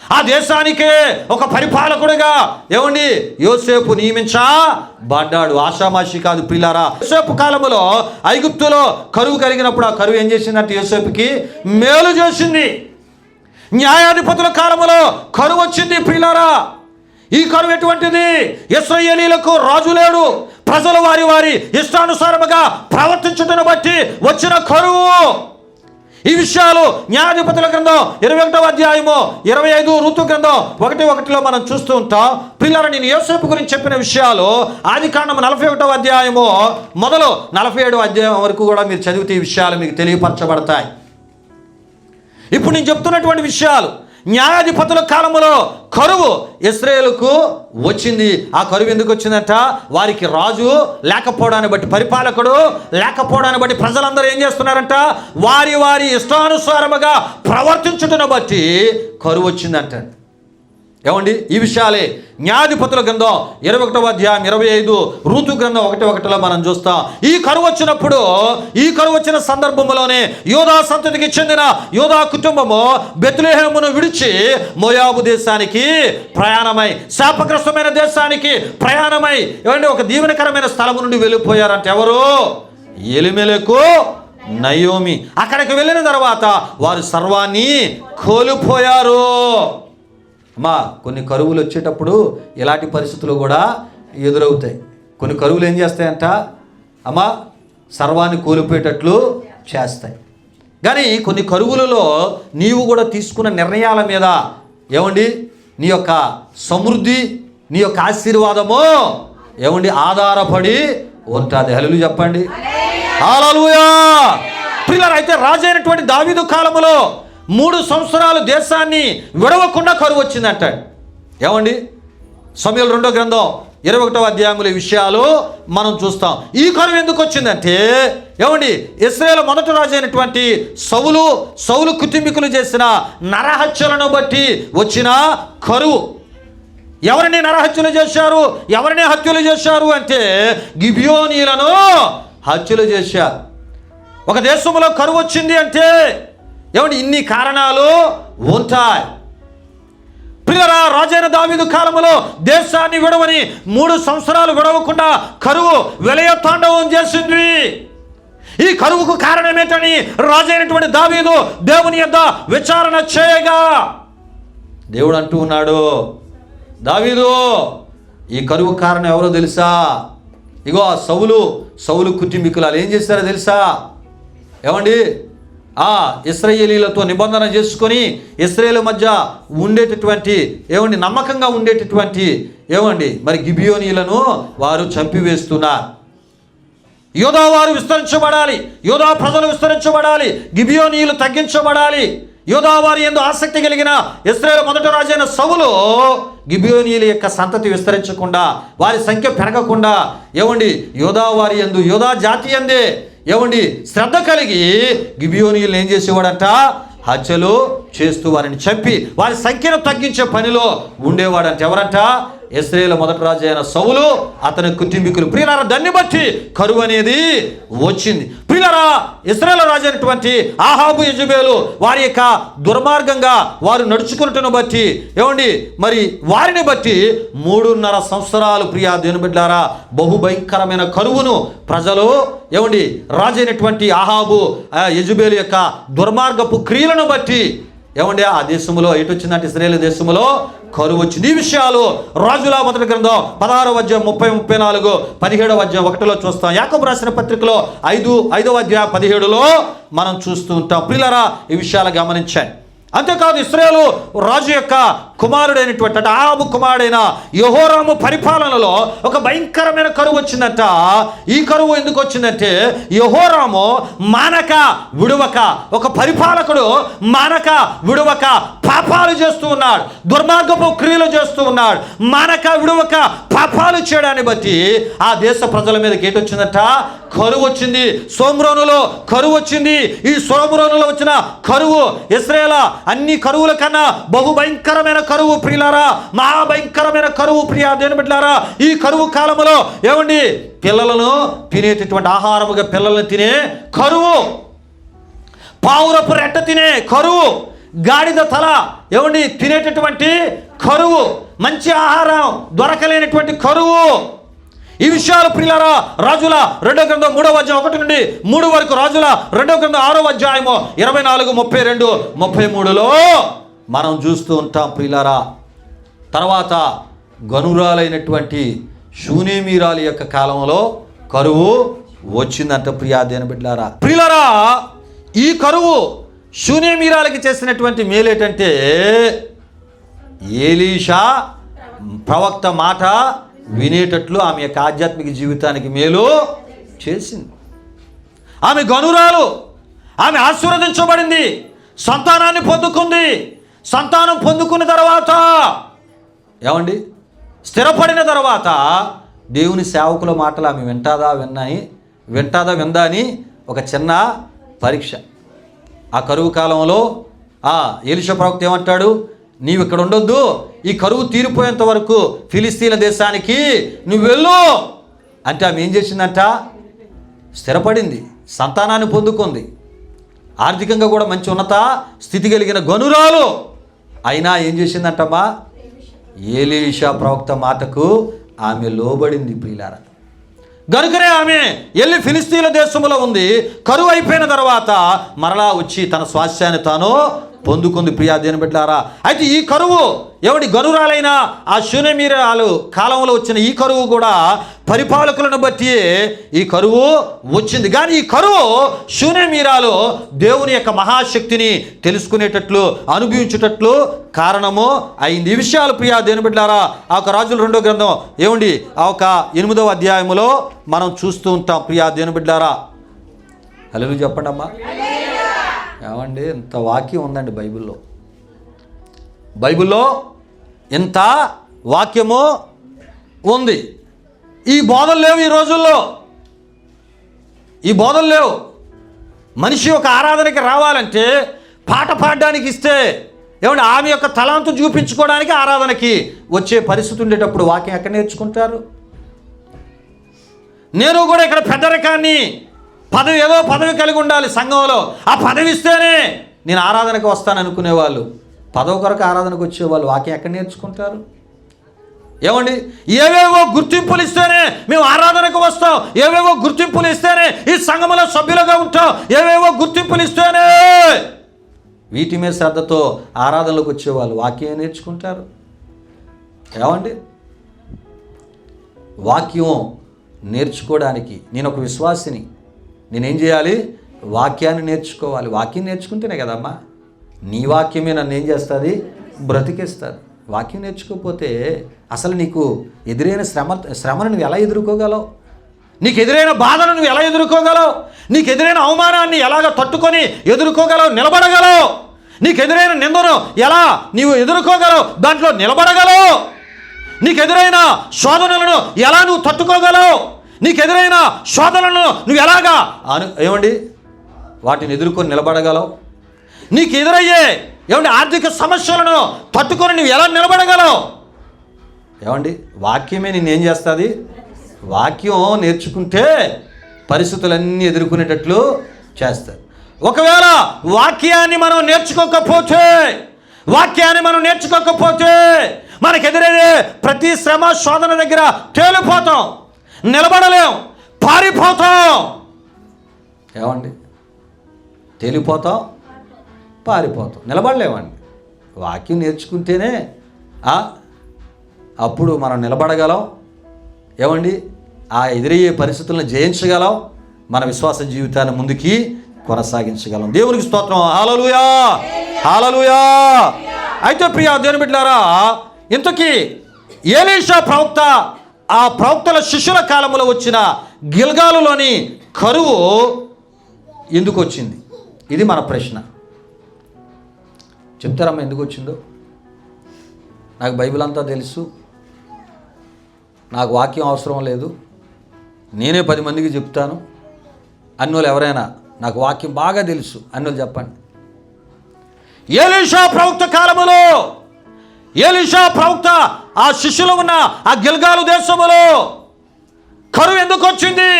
ఆ దేశానికే ఒక పరిపాలకుడిగా యోసేపు నియమించబడ్డాడు. ఆషామాషి కాదు ప్రియులారా. యోసేపు కాలములో ఐగుప్తులో కరువు కలిగినప్పుడు ఆ కరువు ఏం చేసిందంటే యోసేపుకి మేలు చేసింది. న్యాయాధిపతుల కాలములో కరువు వచ్చింది ప్రియులారా. ఈ కరువు ఎటువంటిది? ఇశ్రాయేలీయులకు రాజు లేడు, ప్రజలు వారి వారి ఇష్టానుసారముగా ప్రవర్తించుటను బట్టి వచ్చిన కరువు. ఈ విషయాలు న్యాయాధిపతుల గ్రంథం 21వ అధ్యాయము 25, ఋతు గ్రంథం 1:1 మనం చూస్తూ ఉంటాం. పిల్లలు, నేను యోసేపు గురించి చెప్పిన విషయాలు ఆదికాండం 41వ అధ్యాయము మొదలు 47వ అధ్యాయం వరకు కూడా మీరు చదివితే ఈ విషయాలు మీకు తెలియపరచబడతాయి. ఇప్పుడు నేను చెప్తున్నటువంటి విషయాలు న్యాయాధిపతుల కాలంలో కరువు ఇశ్రాయేలుకు వచ్చింది. ఆ కరువు ఎందుకు వచ్చిందంట? వారికి రాజు లేకపోవడాన్ని బట్టి, పరిపాలకుడు లేకపోవడాన్ని బట్టి ప్రజలందరూ ఏం చేస్తున్నారంట? వారి వారి ఇష్టానుసారముగా ప్రవర్తించుటను బట్టి కరువు వచ్చిందంట. ఈ విషయాలే న్యాయాధిపతుల గ్రంథం 21వ అధ్యాయం 25, ఋతు గ్రంథం 1:1 మనం చూస్తాం. ఈ కరువు వచ్చిన సందర్భంలోనే యోధా సంతతికి చెందిన యోధా కుటుంబము బెత్లెహేమును విడిచి మోయాబు దేశానికి ప్రయాణమై, శాపగ్రస్తమైన దేశానికి ప్రయాణమై ఒక దీవెనకరమైన స్థలము నుండి వెళ్ళిపోయారంట. ఎవరు? Elimelech, Naomi. అక్కడికి వెళ్ళిన తర్వాత వారు సర్వాన్ని కోల్పోయారు. అమ్మా, కొన్ని కరువులు వచ్చేటప్పుడు ఇలాంటి పరిస్థితులు కూడా ఎదురవుతాయి. కొన్ని కరువులు ఏం చేస్తాయంట? అమ్మా, సర్వాన్ని కోల్పోయేటట్లు చేస్తాయి. కానీ కొన్ని కరువులలో నీవు కూడా తీసుకున్న నిర్ణయాల మీద నీ యొక్క సమృద్ధి, నీ యొక్క ఆశీర్వాదము ఆధారపడి ఉంటుంది. హల్లెలూయా చెప్పండి. హల్లెలూయా. ప్రియులారా, అయితే రాజైనటువంటి దావీదు కాలములో 3 సంవత్సరాలు దేశాన్ని విడవకుండా కరువు వచ్చిందంటాడు. సమూయేలు 2వ గ్రంథం 21వ అధ్యాయముల విషయాలు మనం చూస్తాం. ఈ కరువు ఎందుకు వచ్చిందంటే ఇశ్రాయేలు మొదటి రాజు అయినటువంటి సౌలు కుటుంబీకులు చేసిన నరహత్యలను బట్టి వచ్చిన కరువు. ఎవరిని నరహత్యలు చేశారు? ఎవరిని హత్యలు చేశారు అంటే గిబియోనీలను హత్యలు చేశారు. ఒక దేశంలో కరువు వచ్చింది అంటే ఇన్ని కారణాలు ఉంటాయి. ప్రియరా, రాజైన దావీదు కాలములో దేశాన్ని విడవని 3 సంవత్సరాలు విడవకుండా కరువు విలయ తాండవం చేసింది. ఈ కరువుకు కారణమేంటని రాజైనటువంటి దావీదు దేవుని యొద్ద విచారణ చేయగా దేవుడు అంటూ ఉన్నాడు, దావీదు, ఈ కరువు కారణం ఎవరో తెలుసా? ఇగో సౌలు కుటుంబీకులు వాళ్ళు ఏం చేశారో తెలుసా? ఇశ్రాయేలీలతో నిబంధన చేసుకొని ఇశ్రాయేలు మధ్య ఉండేటటువంటి నమ్మకంగా ఉండేటటువంటి మరి గిబియోనీలను వారు చంపివేస్తున్నారు. యోధా వారు విస్తరించబడాలి, యోధా ప్రజలు విస్తరించబడాలి, గిబియోనీయులు తగ్గించబడాలి. యోధా వారి యందు ఆసక్తి కలిగిన ఇశ్రాయేలు మొదటి రాజైన సౌలు గిబియోనీయుల యొక్క సంతతి విస్తరించకుండా, వారి సంఖ్య పెరగకుండా యోధా వారి యందు, యోధా జాతి యందే శ్రద్ధ కలిగి గిబియోనీయులు ఏం చేసేవాడంట? హత్యలు చేస్తూ వారిని చంపి వారి సంఖ్యను తగ్గించే పనిలో ఉండేవాడంట. ఎవరంట? ఇశ్రాయేలు మొదటి రాజు అయిన సౌలు, అతని కుటుంబీకులు. ప్రియులారా, దాన్ని బట్టి కరువు అనేది వచ్చింది. ప్రియులారా, ఇశ్రాయేలు రాజు అయినటువంటి ఆహాబు, యెజెబెలు వారి యొక్క దుర్మార్గంగా వారు నడుచుకున్నట్టును బట్టి మరి వారిని బట్టి 3.5 సంవత్సరాలు ప్రియా దేవుని బిడ్డలారా బహుభయంకరమైన కరువును ప్రజలు రాజు అయినటువంటి ఆహాబు, యెజెబెలు యొక్క దుర్మార్గపు క్రియలను బట్టి ఆ దేశంలో ఎటు వచ్చిందంటే ఇశ్రాయేలు దేశంలో కరువు వచ్చింది. ఈ విషయాలు రాజుల మొదటి గ్రంథం 16వ అధ్యాయం 30-34, 17వ అధ్యాయం 1లో చూస్తాం. యాకోబు రాసిన పత్రికలో 5వ అధ్యాయం 17లో మనం చూస్తూ ఉంటాం. ప్రియులారా, ఈ విషయాలు గమనించండి. అంతేకాదు ఇశ్రాయేలు రాజు యొక్క కుమారుడైనటువంటి అహాబు కుమారుడైన యెహోరాము పరిపాలనలో ఒక భయంకరమైన కరువు వచ్చిందంట. ఈ కరువు ఎందుకు వచ్చిందంటే యెహోరాము మానక విడువక, ఒక పరిపాలకుడు మానక విడువక పాపాలు చేస్తూ ఉన్నాడు, దుర్మార్గపు క్రియలు చేస్తూ ఉన్నాడు. మానక విడువక పాపాలు చేయడాన్ని బట్టి ఆ దేశ ప్రజల మీదకి ఏంటి వచ్చిందట? కరువు వచ్చింది. సోమ్రోనులో కరువు వచ్చింది. ఈ సోమ్రోనులో వచ్చిన కరువు ఇశ్రాయేలు అన్ని కరువుల కన్నా బహు భయంకరమైన కరువు ప్రియులారా, మహాభయంకరమైన కరువు ప్రియా దేవుని బిడ్డలారా. ఈ కరువు కాలంలో ఏమండి, పిల్లలను తినేటటువంటి ఆహారముగా పిల్లలను తినే కరువు, పావురపు రెట్ట తినే కరువు, గాడిద తల ఏమండి తినేటటువంటి కరువు, మంచి ఆహారం దొరకలేనటువంటి కరువు. ఈ విషయాలు ప్రియులారా రాజుల 2వ గ్రంథం 3వ అధ్యాయం 1 నుండి 3 వరకు, రాజుల 2వ గ్రంథం 6వ అధ్యాయము 24, 32, 33లో మనం చూస్తూ ఉంటాం ప్రియులారా. తర్వాత గనురాలైనటువంటి షూనేమీరాలి యొక్క కాలంలో కరువు వచ్చిందంట ప్రియా దేవుని బిడ్డలారా. ప్రియులారా, ఈ కరువు షూనేమీరాలికి చేసినటువంటి మేలు ఏంటంటే ఎలీషా ప్రవక్త మాట వినేటట్లు ఆమె యొక్క ఆధ్యాత్మిక జీవితానికి మేలు చేసింది. ఆమె గనురాలు, ఆమె ఆశీర్వదించబడింది, సంతానాన్ని పొందుకుంది. సంతానం పొందుకున్న తర్వాత ఏమండి, స్థిరపడిన తర్వాత దేవుని సేవకుల మాటలు ఆమె వింటాదా విందా అని ఒక చిన్న పరీక్ష. ఆ కరువు కాలంలో ఎలీషా ప్రవక్త ఏమంటాడు? నీవు ఇక్కడ ఉండొద్దు, ఈ కరువు తీరిపోయేంత వరకు ఫిలిస్తీన్ల దేశానికి నువ్వు వెళ్ళు అంటే ఆమె ఏం చేసిందంట? స్థిరపడింది, సంతానాన్ని పొందుకుంది, ఆర్థికంగా కూడా మంచి ఉన్నత స్థితి కలిగిన గనురాలు. అయినా ఏం చేసిందంటమ్మా? ఎలీషా ప్రవక్త మాటకు ఆమె లోబడింది ప్రియులారా. గనుకనే ఆమె వెళ్ళి ఫిలిస్తీన్ల దేశంలో ఉంది. కరువు అయిపోయిన తర్వాత మరలా వచ్చి తన స్వాస్థ్యాన్ని తాను పొందుకుంది ప్రియా దేవుని బిడ్డలారా. అయితే ఈ కరువు ఎవడి గనురాలైన ఆ షూనేమీరాలు కాలంలో వచ్చిన ఈ కరువు కూడా పరిపాలకులను బట్టి ఈ కరువు వచ్చింది. కానీ ఈ కరువు షూనేమీరాలు దేవుని యొక్క మహాశక్తిని తెలుసుకునేటట్లు, అనుభవించేటట్లు కారణము అయింది. ఈ విషయాలు ప్రియా దేవుని బిడ్డలారా ఆ ఒక రాజుల 2వ గ్రంథం ఏమండి ఆ ఒక 8వ అధ్యాయములో మనం చూస్తూ ఉంటాం ప్రియా దేవుని బిడ్డలారా. హల్లెలూయా చెప్పండి అమ్మా. ఏమండి, ఇంత వాక్యం ఉందండి బైబిల్లో ఇంత వాక్యము ఉంది. ఈ బోధలు లేవు ఈ రోజుల్లో, ఈ బోధలు లేవు. మనిషి ఒక ఆరాధనకి రావాలంటే పాట పాడడానికి ఇస్తే ఏమంటే ఆమె యొక్క తలాంతు చూపించుకోవడానికి ఆరాధనకి వచ్చే పరిస్థితి ఉండేటప్పుడు వాక్యం ఎక్కడ నేర్చుకుంటారు? నేను కూడా ఇక్కడ పెద్దరికాన్ని పదవి, ఏదో పదవి కలిగి ఉండాలి సంఘంలో, ఆ పదవి ఇస్తేనే నేను ఆరాధనకు వస్తాను అనుకునేవాళ్ళు, పదవి కొరకు ఆరాధనకు వచ్చేవాళ్ళు వాక్యం ఎక్కడ నేర్చుకుంటారు? ఏమండి, ఏవేవో గుర్తింపులు ఇస్తేనే మేము ఆరాధనకు వస్తాం, ఏవేవో గుర్తింపులు ఇస్తేనే ఈ సంఘంలో సభ్యులుగా ఉంటాం, ఏవేవో గుర్తింపులు ఇస్తేనే వీటి మీద శ్రద్ధతో ఆరాధనలోకి వచ్చేవాళ్ళు వాక్యం నేర్చుకుంటారు? ఏమండి, వాక్యం నేర్చుకోవడానికి నేను ఒక విశ్వాసిని, నేనేం చేయాలి? వాక్యాన్ని నేర్చుకోవాలి. వాక్యం నేర్చుకుంటేనే కదమ్మా నీ వాక్యమే నన్ను ఏం చేస్తుంది? బ్రతికేస్తుంది. వాక్యం నేర్చుకోకపోతే అసలు నీకు ఎదురైన శ్రమను నువ్వు ఎలా ఎదుర్కోగలవు? నీకు ఎదురైన బాధను నువ్వు ఎలా ఎదుర్కోగలవు? నీకు ఎదురైన అవమానాన్ని ఎలాగ తట్టుకొని ఎదుర్కోగలవు, నిలబడగలవు? నీకు ఎదురైన నిందను ఎలా నీవు ఎదుర్కోగలవు, దాంట్లో నిలబడగలవు? నీకు ఎదురైన శోధనలను ఎలా నువ్వు తట్టుకోగలవు? నీకు ఎదురైన శోధనలను నువ్వు ఎలాగా ఏమండి వాటిని ఎదుర్కొని నిలబడగలవు? నీకు ఎదురయ్యే ఏమండి ఆర్థిక సమస్యలను తట్టుకొని నువ్వు ఎలా నిలబడగలవు? ఏమండి వాక్యమే నిన్నేం చేస్తుంది? వాక్యం నేర్చుకుంటే పరిస్థితులన్నీ ఎదుర్కొనేటట్లు చేస్తారు. ఒకవేళ వాక్యాన్ని మనం నేర్చుకోకపోతే మనకు ఎదురయ్యే ప్రతి శ్రమ శోధన దగ్గర తేలిపోతాం, నిలబడలేం, పారిపోతాం. ఏమండి తేలిపోతాం, పారిపోతాం, నిలబడలేమండి. వాక్యం నేర్చుకుంటేనే అప్పుడు మనం నిలబడగలం. ఏమండి ఆ ఎదురయ్యే పరిస్థితులను జయించగలం, మన విశ్వాస జీవితాన్ని ముందుకి కొనసాగించగలం. దేవునికి స్తోత్రం. హల్లెలూయా, హల్లెలూయా. అయితే ప్రియ దేవుని బిడ్డలారా, ఇంతకీ ఎలీషా ప్రవక్త ఆ ప్రవక్తల శిష్యుల కాలంలో వచ్చిన గిల్గాలులోని కరువు ఎందుకు వచ్చింది? ఇది మన ప్రశ్న. చెప్తారమ్మా ఎందుకు వచ్చిందో? నాకు బైబిల్ అంతా తెలుసు, నాకు వాక్యం అవసరం లేదు, నేనే 10 మందికి చెప్తాను అన్నోళ్ళు ఎవరైనా నాకు వాక్యం బాగా తెలుసు అన్నోళ్ళు చెప్పండి. ఎలీషా ప్రవక్త కాలములో ఎలీషా ప్రవక్త ఆ శిష్యులు ఉన్న ఆ గిల్గాలు దేశములో కరువు ఎందుకు వచ్చింది?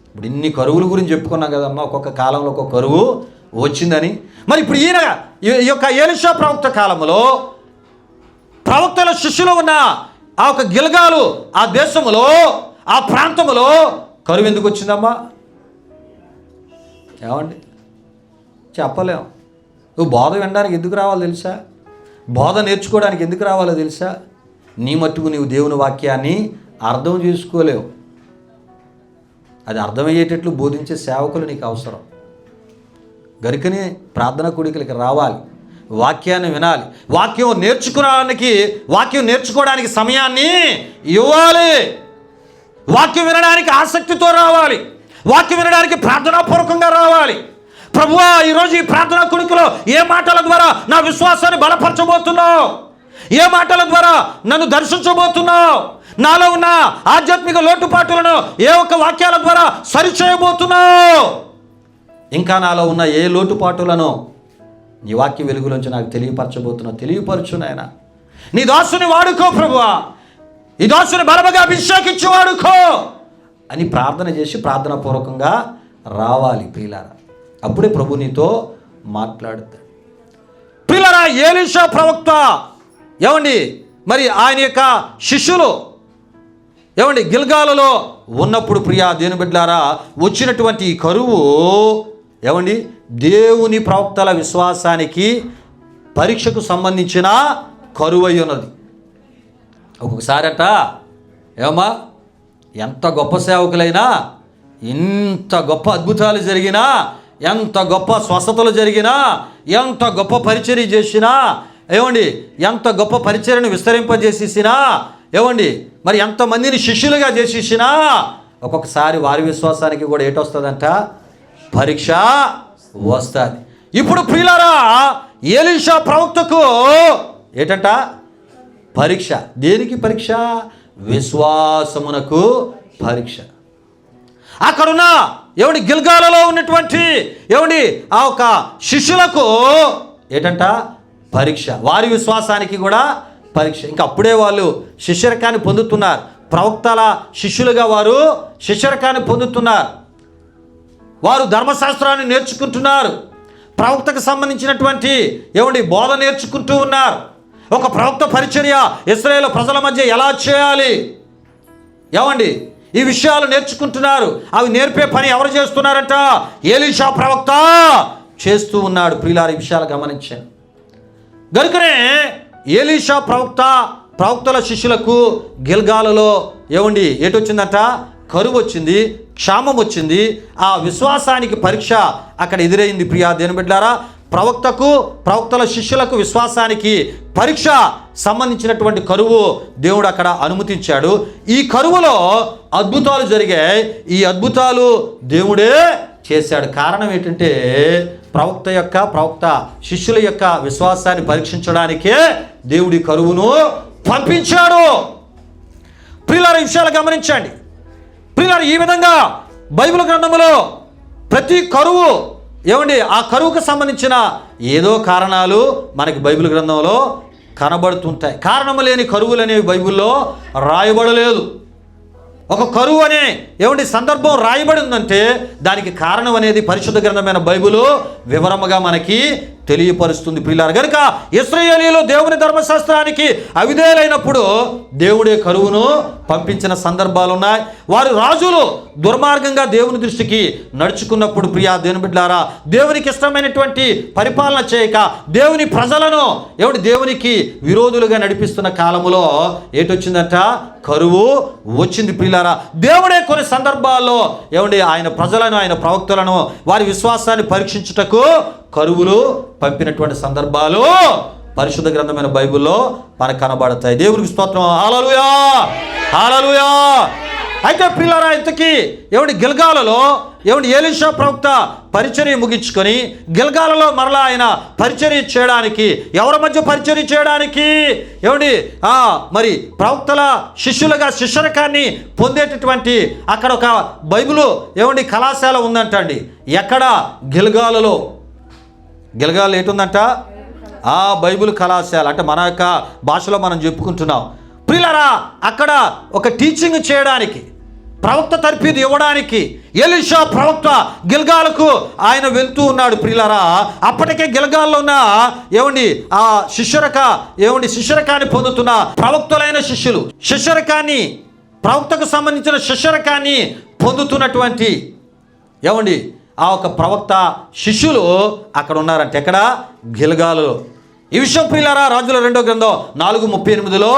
ఇప్పుడు ఇన్ని కరువుల గురించి చెప్పుకున్నాం కదమ్మా, ఒక్కొక్క కాలంలో ఒక్కొక్క కరువు వచ్చిందని. మరి ఇప్పుడు ఈ యొక్క ఎలీషా ప్రవక్త కాలంలో ప్రవక్తల శిష్యులు ఉన్న ఆ ఒక గిల్గాలు ఆ దేశములో ఆ ప్రాంతములో కరువు ఎందుకు వచ్చిందమ్మా? ఏమండి చెప్పలేం. నువ్వు బోధ వినడానికి ఎందుకు రావాలో తెలుసా? బోధ నేర్చుకోవడానికి ఎందుకు రావాలో తెలుసా? నీ మట్టుకు నీవు దేవుని వాక్యాన్ని అర్థం చేసుకోలేవు. అది అర్థమయ్యేటట్లు బోధించే సేవకులు నీకు అవసరం. గరికనే ప్రార్థన కూడికలకి రావాలి, వాక్యాన్ని వినాలి, వాక్యం నేర్చుకోవడానికి సమయాన్ని ఇవ్వాలి, వాక్యం వినడానికి ఆసక్తితో రావాలి, వాక్యం వినడానికి ప్రార్థనాపూర్వకంగా రావాలి. ప్రభువా, ఈరోజు ఈ ప్రార్థనా కూడికలో ఏ మాటల ద్వారా నా విశ్వాసాన్ని బలపరచబోతున్నావు? ఏ మాటల ద్వారా నన్ను దర్శించబోతున్నావు? నాలో ఉన్న ఆధ్యాత్మిక లోటుపాటులను ఏ ఒక్క వాక్యాల ద్వారా సరిచేయబోతున్నావు? ఇంకా నాలో ఉన్న ఏ లోటుపాటులను నీ వాక్య వెలుగులోంచి నాకు తెలియపరచబోతున్నావు? తెలియపరచు నాయనా. నీ దాసుని వాడుకో ప్రభువా, ఈ దాసుని బలముగా అభిషేకించి వాడుకో అని ప్రార్థన చేసి ప్రార్థనాపూర్వకంగా రావాలి ప్రియులారా. అప్పుడే ప్రభు నీతో మాట్లాడుతాడు. ప్రియులారా, ఎలీషా ప్రవక్త ఏమండి మరి ఆయన యొక్క శిష్యులు ఏమండి గిల్గాలులో ఉన్నప్పుడు ప్రియా దేవుని బిడ్డలారా వచ్చినటువంటి ఈ కరువు ఏమండి దేవుని ప్రవక్తల విశ్వాసానికి పరీక్షకు సంబంధించిన కరువు అయి ఉన్నది. ఒక్కొక్కసారట ఏమా ఎంత గొప్ప సేవకులైనా, ఎంత గొప్ప అద్భుతాలు జరిగినా, ఎంత గొప్ప స్వస్థతలు జరిగినా, ఎంత గొప్ప పరిచర్య చేసినా ఏమండి, ఎంత గొప్ప పరిచర్యను విస్తరింపజేసేసినా ఏమండి, మరి ఎంతమందిని శిష్యులుగా చేసేసినా ఒక్కొక్కసారి వారి విశ్వాసానికి కూడా ఏటొస్తుందంట, పరీక్ష వస్తుంది. ఇప్పుడు ప్రియులారా ఎలీషా ప్రవక్తకు ఏటంట పరీక్ష. దేనికి పరీక్ష? విశ్వాసమునకు పరీక్ష. అక్కడున్న ఏమండి గిల్గాలలో ఉన్నటువంటి ఏమండి ఆ ఒక శిష్యులకు ఏటంట పరీక్ష, వారి విశ్వాసానికి కూడా పరీక్ష. ఇంకా అప్పుడే వాళ్ళు శిష్యరకాన్ని పొందుతున్నారు, ప్రవక్తల శిష్యులుగా వారు శిష్యరకాన్ని పొందుతున్నారు, వారు ధర్మశాస్త్రాన్ని నేర్చుకుంటున్నారు, ప్రవక్తకు సంబంధించినటువంటి ఏమండి బోధ నేర్చుకుంటూ ఉన్నారు. ఒక ప్రవక్త పరిచర్య ఇశ్రాయేలు ప్రజల మధ్య ఎలా చేయాలి ఏమండి ఈ విషయాలు నేర్చుకుంటున్నారు. అవి నేర్పే పని ఎవరు చేస్తున్నారంట? ఎలీషా ప్రవక్త చేస్తూ ఉన్నాడు. ప్రియులారా, ఈ విషయాలు గమనించాను. గనుకనే ఎలీషా ప్రవక్తల శిష్యులకు గిల్గాలులో ఏమండి ఏటొచ్చిందంట? కరువు వచ్చింది, క్షామం వచ్చింది. ఆ విశ్వాసానికి పరీక్ష అక్కడ ఎదురైంది. ప్రియా దేవుని బిడ్డలారా, ప్రవక్తల శిష్యులకు విశ్వాసానికి పరీక్ష సంబంధించినటువంటి కరువు దేవుడు అక్కడ అనుమతించాడు. ఈ కరువులో అద్భుతాలు జరిగాయి. ఈ అద్భుతాలు దేవుడే చేశాడు. కారణం ఏంటంటే ప్రవక్త శిష్యుల యొక్క విశ్వాసాన్ని పరీక్షించడానికే దేవుడి కరువును పంపించాడు. ప్రియులారా, ఈ విషయాలు గమనించండి. ప్రియులారా, ఈ విధంగా బైబిల్ గ్రంథంలో ప్రతి కరువు ఏమండి ఆ కరువుకు సంబంధించిన ఏదో కారణాలు మనకి బైబిల్ గ్రంథంలో కనబడుతుంటాయి. కారణము లేని కరువులు అనేవి బైబిల్లో రాయబడలేదు. ఒక కరువు అనే ఏమండి సందర్భం రాయబడి ఉందంటే దానికి కారణం అనేది పరిశుద్ధ గ్రంథమైన బైబిల్ వివరముగా మనకి తెలియపరుస్తుంది. ప్రియులారా, కనుక ఇశ్రాయేలీయులు దేవుని ధర్మశాస్త్రానికి అవిధేయులైనప్పుడు దేవుడే కరువును పంపించిన సందర్భాలు ఉన్నాయి. వారు రాజులు దుర్మార్గంగా దేవుని దృష్టికి నడుచుకున్నప్పుడు ప్రియా దేవుని బిడ్డలారా, దేవునికి ఇష్టమైనటువంటి పరిపాలన చేయక దేవుని ప్రజలను దేవునికి విరోధులుగా నడిపిస్తున్న కాలములో ఏటొచ్చిందంట? కరువు వచ్చింది. ప్రియులారా, దేవుడే కొన్ని సందర్భాల్లో ఆయన ప్రజలను, ఆయన ప్రవక్తలను వారి విశ్వాసాన్ని పరీక్షించుటకు కరువులు పంపినటువంటి సందర్భాలు పరిశుద్ధ గ్రంథమైన బైబిల్లో మనకు కనబడతాయి. దేవునికి స్తోత్రం. హల్లెలూయా, హల్లెలూయా. అయితే ప్రియులారా, ఇంతకీ గిల్గాలులో ఎలీషా ప్రవక్త పరిచర్య ముగించుకొని గిల్గాలులో మరలా ఆయన పరిచర్య చేయడానికి, ఎవరి మధ్య పరిచర్య చేయడానికి మరి ప్రవక్తల శిష్యులుగా శిష్యరకాన్ని పొందేటటువంటి అక్కడ ఒక బైబిలు కళాశాల ఉందంటండి. ఎక్కడ? గిల్గాలులో. గిల్గాలు ఏంటుందంట? ఆ బైబిల్ కళాశాల. అంటే మన యొక్క భాషలో మనం చెప్పుకుంటున్నాం. ప్రియులారా, అక్కడ ఒక టీచింగ్ చేయడానికి, ప్రవక్త తర్ఫీదు ఇవ్వడానికి ఎలీషా ప్రవక్త గిల్గాలుకు ఆయన వెళ్తూ ఉన్నాడు. ప్రియులారా, అప్పటికే గిల్గాల్లో ఉన్న ఆ శిష్యరకాన్ని పొందుతున్న ప్రవక్తలైన శిష్యులు, శిష్యరకాన్ని, ప్రవక్తకు సంబంధించిన శిష్యరకాన్ని పొందుతున్నటువంటి ఆ ఒక ప్రవక్త శిష్యులు అక్కడ ఉన్నారంటే. ఎక్కడ? గిల్గాలులో. ఈ విషయం ప్రియులారా రాజుల 2వ గ్రంథం 4:38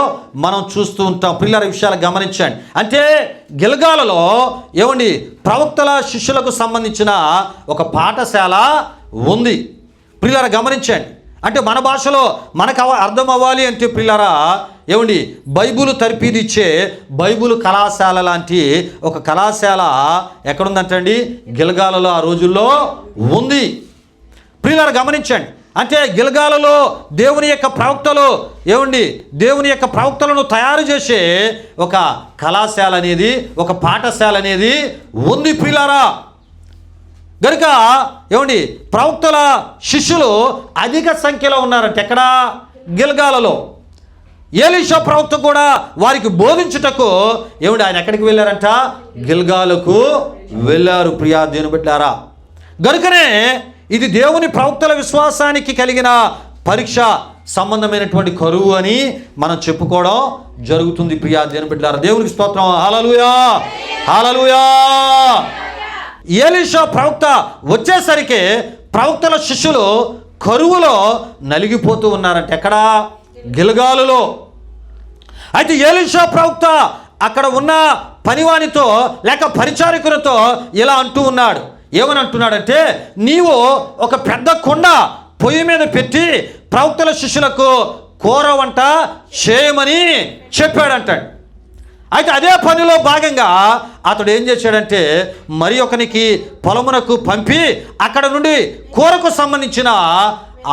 మనం చూస్తూ ఉంటాం. ప్రియులారా, విషయాలు గమనించండి. అంటే గిల్గాలులో ప్రవక్తల శిష్యులకు సంబంధించిన ఒక పాఠశాల ఉంది. ప్రియులారా గమనించండి. అంటే మన భాషలో మనకు అర్థం అవ్వాలి అంటే ప్రియులారా బైబుల్ తర్ఫీదు ఇచ్చే బైబుల్ కళాశాల లాంటి ఒక కళాశాల ఎక్కడుందంటండి? గిల్గాలులో ఆ రోజుల్లో ఉంది. ప్రియులారా గమనించండి. అంటే గిల్గాలులో దేవుని యొక్క ప్రవక్తలు దేవుని యొక్క ప్రవక్తలను తయారు చేసే ఒక కళాశాల అనేది, ఒక పాఠశాల అనేది ఉంది ప్రియులారా. గనుక ప్రవక్తల శిష్యులు అధిక సంఖ్యలో ఉన్నారంటే. ఎక్కడ? గిల్గాలులో. ఎలీషా ప్రవక్త కూడా వారికి బోధించుటకు ఆయన ఎక్కడికి వెళ్ళారంట? గిల్గాలుకు వెళ్ళారు. ప్రియా దేవుని బిడ్డలారా, గనుకనే ఇది దేవుని ప్రవక్తల విశ్వాసానికి కలిగిన పరీక్ష సంబంధమైనటువంటి కరువు అని మనం చెప్పుకోవడం జరుగుతుంది. ప్రియా దేవుని బిడ్డలారా, దేవునికి స్తోత్రం. హల్లెలూయా, హల్లెలూయా. ఎలీషా ప్రవక్త వచ్చేసరికి ప్రవక్తల శిష్యులు కరువులో నలిగిపోతూ ఉన్నారంటే. ఎక్కడ? గిల్గాలులో. అయితే ఎలీషా ప్రవక్త అక్కడ ఉన్న పనివానితో లేక పరిచారకులతో ఇలా అంటూ ఉన్నాడు. ఏమని అంటున్నాడంటే, నీవు ఒక పెద్ద కొండ పొయ్యి మీద పెట్టి ప్రవక్తల శిష్యులకు కూర వంట చేయమని చెప్పాడంటాడు. అయితే అదే పనిలో భాగంగా అతడు ఏం చేశాడంటే మరి ఒకనికి పొలమునకు పంపి అక్కడ నుండి కూరకు సంబంధించిన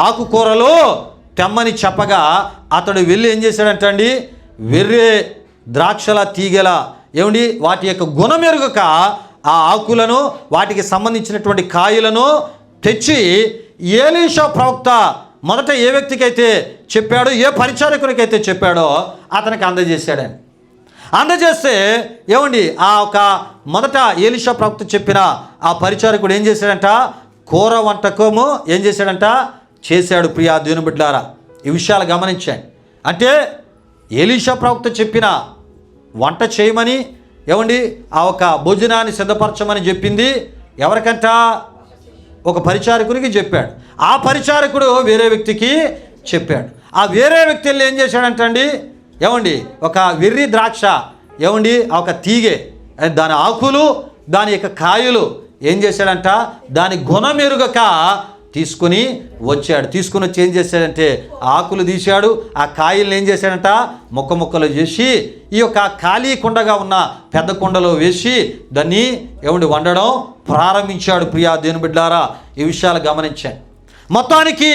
ఆకుకూరలు తెమ్మని చెప్పగా అతడు వెళ్ళి ఏం చేశాడంటండి, వెర్రే ద్రాక్షల తీగల వాటి యొక్క గుణం ఎరుగక ఆ ఆకులను, వాటికి సంబంధించినటువంటి కాయలను తెచ్చి ఎలీషా ప్రవక్త మొదట ఏ వ్యక్తికైతే చెప్పాడో, ఏ పరిచారకునికైతే చెప్పాడో అతనికి అందజేశాడని. అందజేస్తే ఆ ఒక మొదట ఎలీషా ప్రవక్త చెప్పిన ఆ పరిచారకుడు ఏం చేశాడంట? కూర వంటకము ఏం చేశాడంట? చేశాడు. ప్రియా దేవుని బిడ్డలారా, ఈ విషయాలు గమనించండి. అంటే ఎలీషా ప్రవక్త చెప్పిన వంట చేయమని ఆ ఒక భోజనాన్ని సిద్ధపరచమని చెప్పింది ఎవరికంట? ఒక పరిచారకునికి చెప్పాడు. ఆ పరిచారకుడు వేరే వ్యక్తికి చెప్పాడు. ఆ వేరే వ్యక్తి ఏం చేశాడంటండి, ఒక వెర్రి ద్రాక్ష ఆ ఒక తీగె, దాని ఆకులు, దాని యొక్క కాయలు ఏం చేశాడంట? దాని గుణం ఎరుగక తీసుకుని వచ్చాడు. తీసుకుని వచ్చి ఏం చేశాడంటే ఆకులు తీశాడు, ఆ కాయలను ఏం చేశాడంట? ముక్కలు చేసి ఈ యొక్క ఖాళీ కుండగా ఉన్న పెద్ద కుండలో వేసి దాన్ని వండడం ప్రారంభించాడు. ప్రియా దేవుని బిడ్డలారా, ఈ విషయాలు గమనించాడు. మొత్తానికి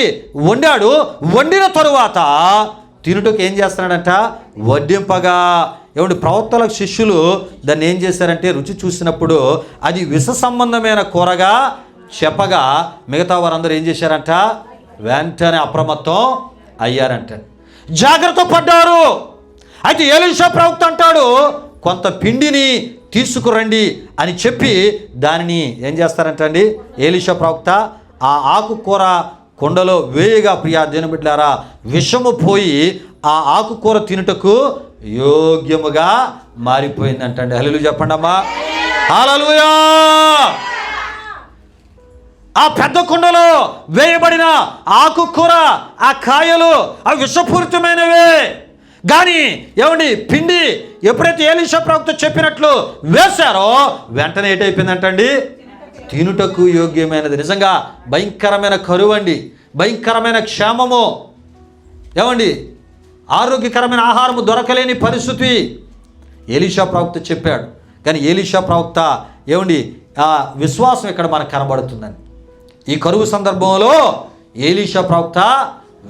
వండాడు. వండిన తరువాత తినుటకు ఏం చేస్తున్నాడంట? వడ్డింపగా ప్రవక్తల శిష్యులు దాన్ని ఏం చేశారంటే రుచి చూసినప్పుడు అది విష సంబంధమైన కూరగా చెప్పగా మిగతా వారందరూ ఏం చేశారంట? వెంటనే అప్రమత్తం అయ్యారంట, జాగ్రత్త పడ్డారు. అయితే ఎలీషా ప్రవక్త అంటాడు, కొంత పిండిని తీసుకురండి అని చెప్పి దానిని ఏం చేస్తారంటండి ఎలీషా ప్రవక్త ఆ ఆకుకూర కొండలో వేయగా ప్రియా దేవుని బిడ్డలారా విషము పోయి ఆ ఆకుకూర తినుటకు యోగ్యముగా మారిపోయిందంటండి. హల్లెలూయా చెప్పండి అమ్మా, హల్లెలూయా. ఆ పెద్ద కుండలో వేయబడిన ఆకుకూర, ఆ కాయలు అవి విషపూరితమైనవే. కానీ పిండి ఎప్పుడైతే ఎలీషా ప్రవక్త చెప్పినట్లు వేశారో వెంటనే ఏటైపోయిందంటండి? తినుటకు యోగ్యమైనది. నిజంగా భయంకరమైన కరువు అండి, భయంకరమైన క్షేమము. ఏమండి, ఆరోగ్యకరమైన ఆహారము దొరకలేని పరిస్థితి ఎలీషా ప్రవక్త చెప్పాడు. కానీ ఎలీషా ప్రవక్త ఏమండి ఆ విశ్వాసం ఇక్కడ మనకు కనబడుతుందని. ఈ కరువు సందర్భంలో ఎలీషా ప్రవక్త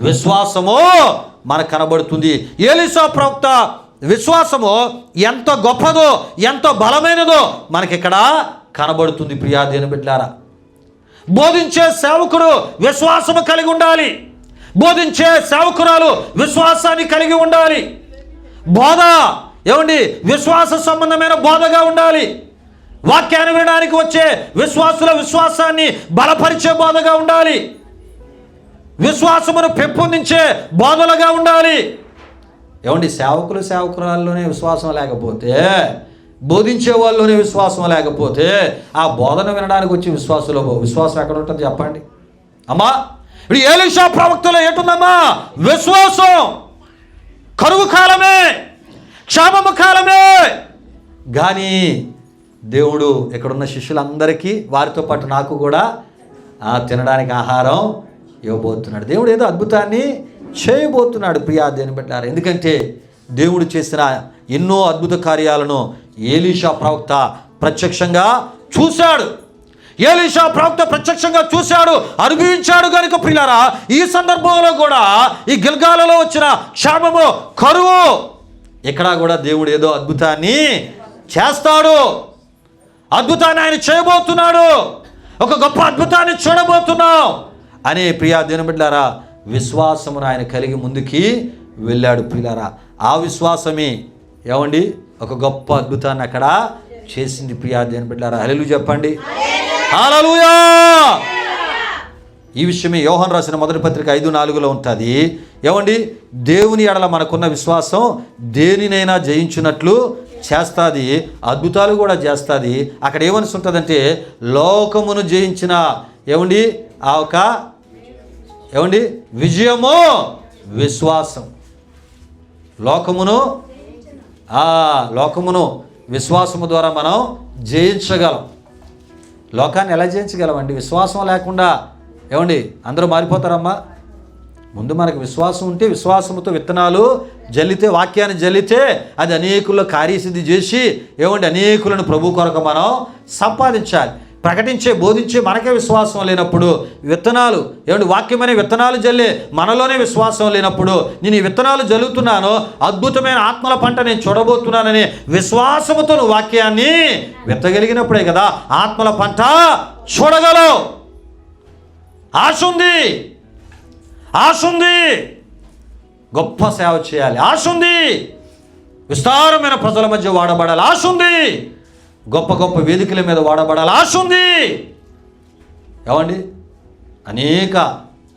విశ్వాసము మనకు కనబడుతుంది. ఎలీషా ప్రవక్త విశ్వాసము ఎంత గొప్పదో, ఎంత బలమైనదో మనకిక్కడ కనబడుతుంది. ప్రియా దేవుని బిడ్డలారా, బోధించే సేవకుడు విశ్వాసము కలిగి ఉండాలి. బోధించే సేవకురాలు విశ్వాసాన్ని కలిగి ఉండాలి. బోధ ఏమండి విశ్వాస సంబంధమైన బోధగా ఉండాలి. వాక్యాన్ని వినడానికి వచ్చే విశ్వాసుల విశ్వాసాన్ని బలపరిచే బోధగా ఉండాలి. విశ్వాసమును పెంపొందించే బోధలుగా ఉండాలి. ఏమండి, సేవకురాల్లోనే విశ్వాసం లేకపోతే, బోధించే వాళ్ళలోనే విశ్వాసం లేకపోతే, ఆ బోధన వినడానికి వచ్చే విశ్వాసం ఎక్కడ ఉంటుంది చెప్పండి అమ్మా? ఇప్పుడు ఎలీషా ప్రవక్తలో ఏటుందమ్మా? విశ్వాసం. కరువు కాలమే, క్షామము కాలమే, కానీ దేవుడు ఇక్కడున్న శిష్యులందరికీ, వారితో పాటు నాకు కూడా తినడానికి ఆహారం ఇవ్వబోతున్నాడు. దేవుడు ఏదో అద్భుతాన్ని చేయబోతున్నాడు. ప్రియా దేవుని బిడ్డలారా, ఎందుకంటే దేవుడు చేసిన ఎన్నో అద్భుత కార్యాలను ఎలీషా ప్రవక్త ప్రత్యక్షంగా చూశాడు. ఎలీషా ప్రవక్త ప్రత్యక్షంగా చూశాడు, అనుభవించాడు. కనుక ప్రియులారా, ఈ సందర్భంలో కూడా ఈ గిల్గాలలో వచ్చిన క్షామము, కరువు, ఇక్కడ కూడా దేవుడు ఏదో అద్భుతాన్ని చేస్తాడు. అద్భుతాన్ని ఆయన చేయబోతున్నాడు. ఒక గొప్ప అద్భుతాన్ని చూడబోతున్నాం అనే ప్రియా దేవుని బిడ్డలారా, విశ్వాసమును ఆయన కలిగి ముందుకి వెళ్ళాడు. ప్రియులారా, ఆ విశ్వాసమే ఏమండి ఒక గొప్ప అద్భుతాన్ని అక్కడ చేసింది. ప్రియా దేవుని బిడ్డలారా, హల్లెలూయా చెప్పండి. హల్లెలూయా. ఈ విషయమే యోహాను రాసిన మొదటి పత్రిక 5:4 ఉంటుంది. ఏమండి, దేవుని ఎడల మనకున్న విశ్వాసం దేనినైనా జయించినట్లు చేస్తుంది, అద్భుతాలు కూడా చేస్తుంది. అక్కడ ఏమని ఉంటుందంటే, లోకమును జయించిన ఏమండి ఆ ఒక ఏమండి విజయము విశ్వాసం. లోకమును విశ్వాసము ద్వారా మనం జయించగలం. లోకాన్ని ఎలా జయించగలమండి? విశ్వాసం లేకుండా ఏమండి అందరూ మారిపోతారమ్మా? ముందు మనకు విశ్వాసం ఉంటే, విశ్వాసంతో విత్తనాలు జల్లితే, వాక్యాన్ని జల్లితే అది అనేకుల్లో కార్యసిద్ధి చేసి ఏమండి అనేకులను ప్రభు కొరకు మనం సంపాదించాలి. ప్రకటించే, బోధించే మనకే విశ్వాసం లేనప్పుడు, విత్తనాలు ఏమండి వాక్యమనే విత్తనాలు జల్లే మనలోనే విశ్వాసం లేనప్పుడు, నేను ఈ విత్తనాలు జల్లుతున్నాను, అద్భుతమైన ఆత్మల పంట నేను చూడబోతున్నానని విశ్వాసముతో నువ్వు వాక్యాన్ని విత్తగలిగినప్పుడే కదా ఆత్మల పంట చూడగలవు. ఆశ ఉంది, గొప్ప సేవ చేయాలి. ఆశ ఉంది, విస్తారమైన ప్రజల మధ్య వాడబడాలి. ఆశ ఉంది, గొప్ప గొప్ప వేదికల మీద వాడబడాలి. ఆశ ఉంది. ఏమండి, అనేక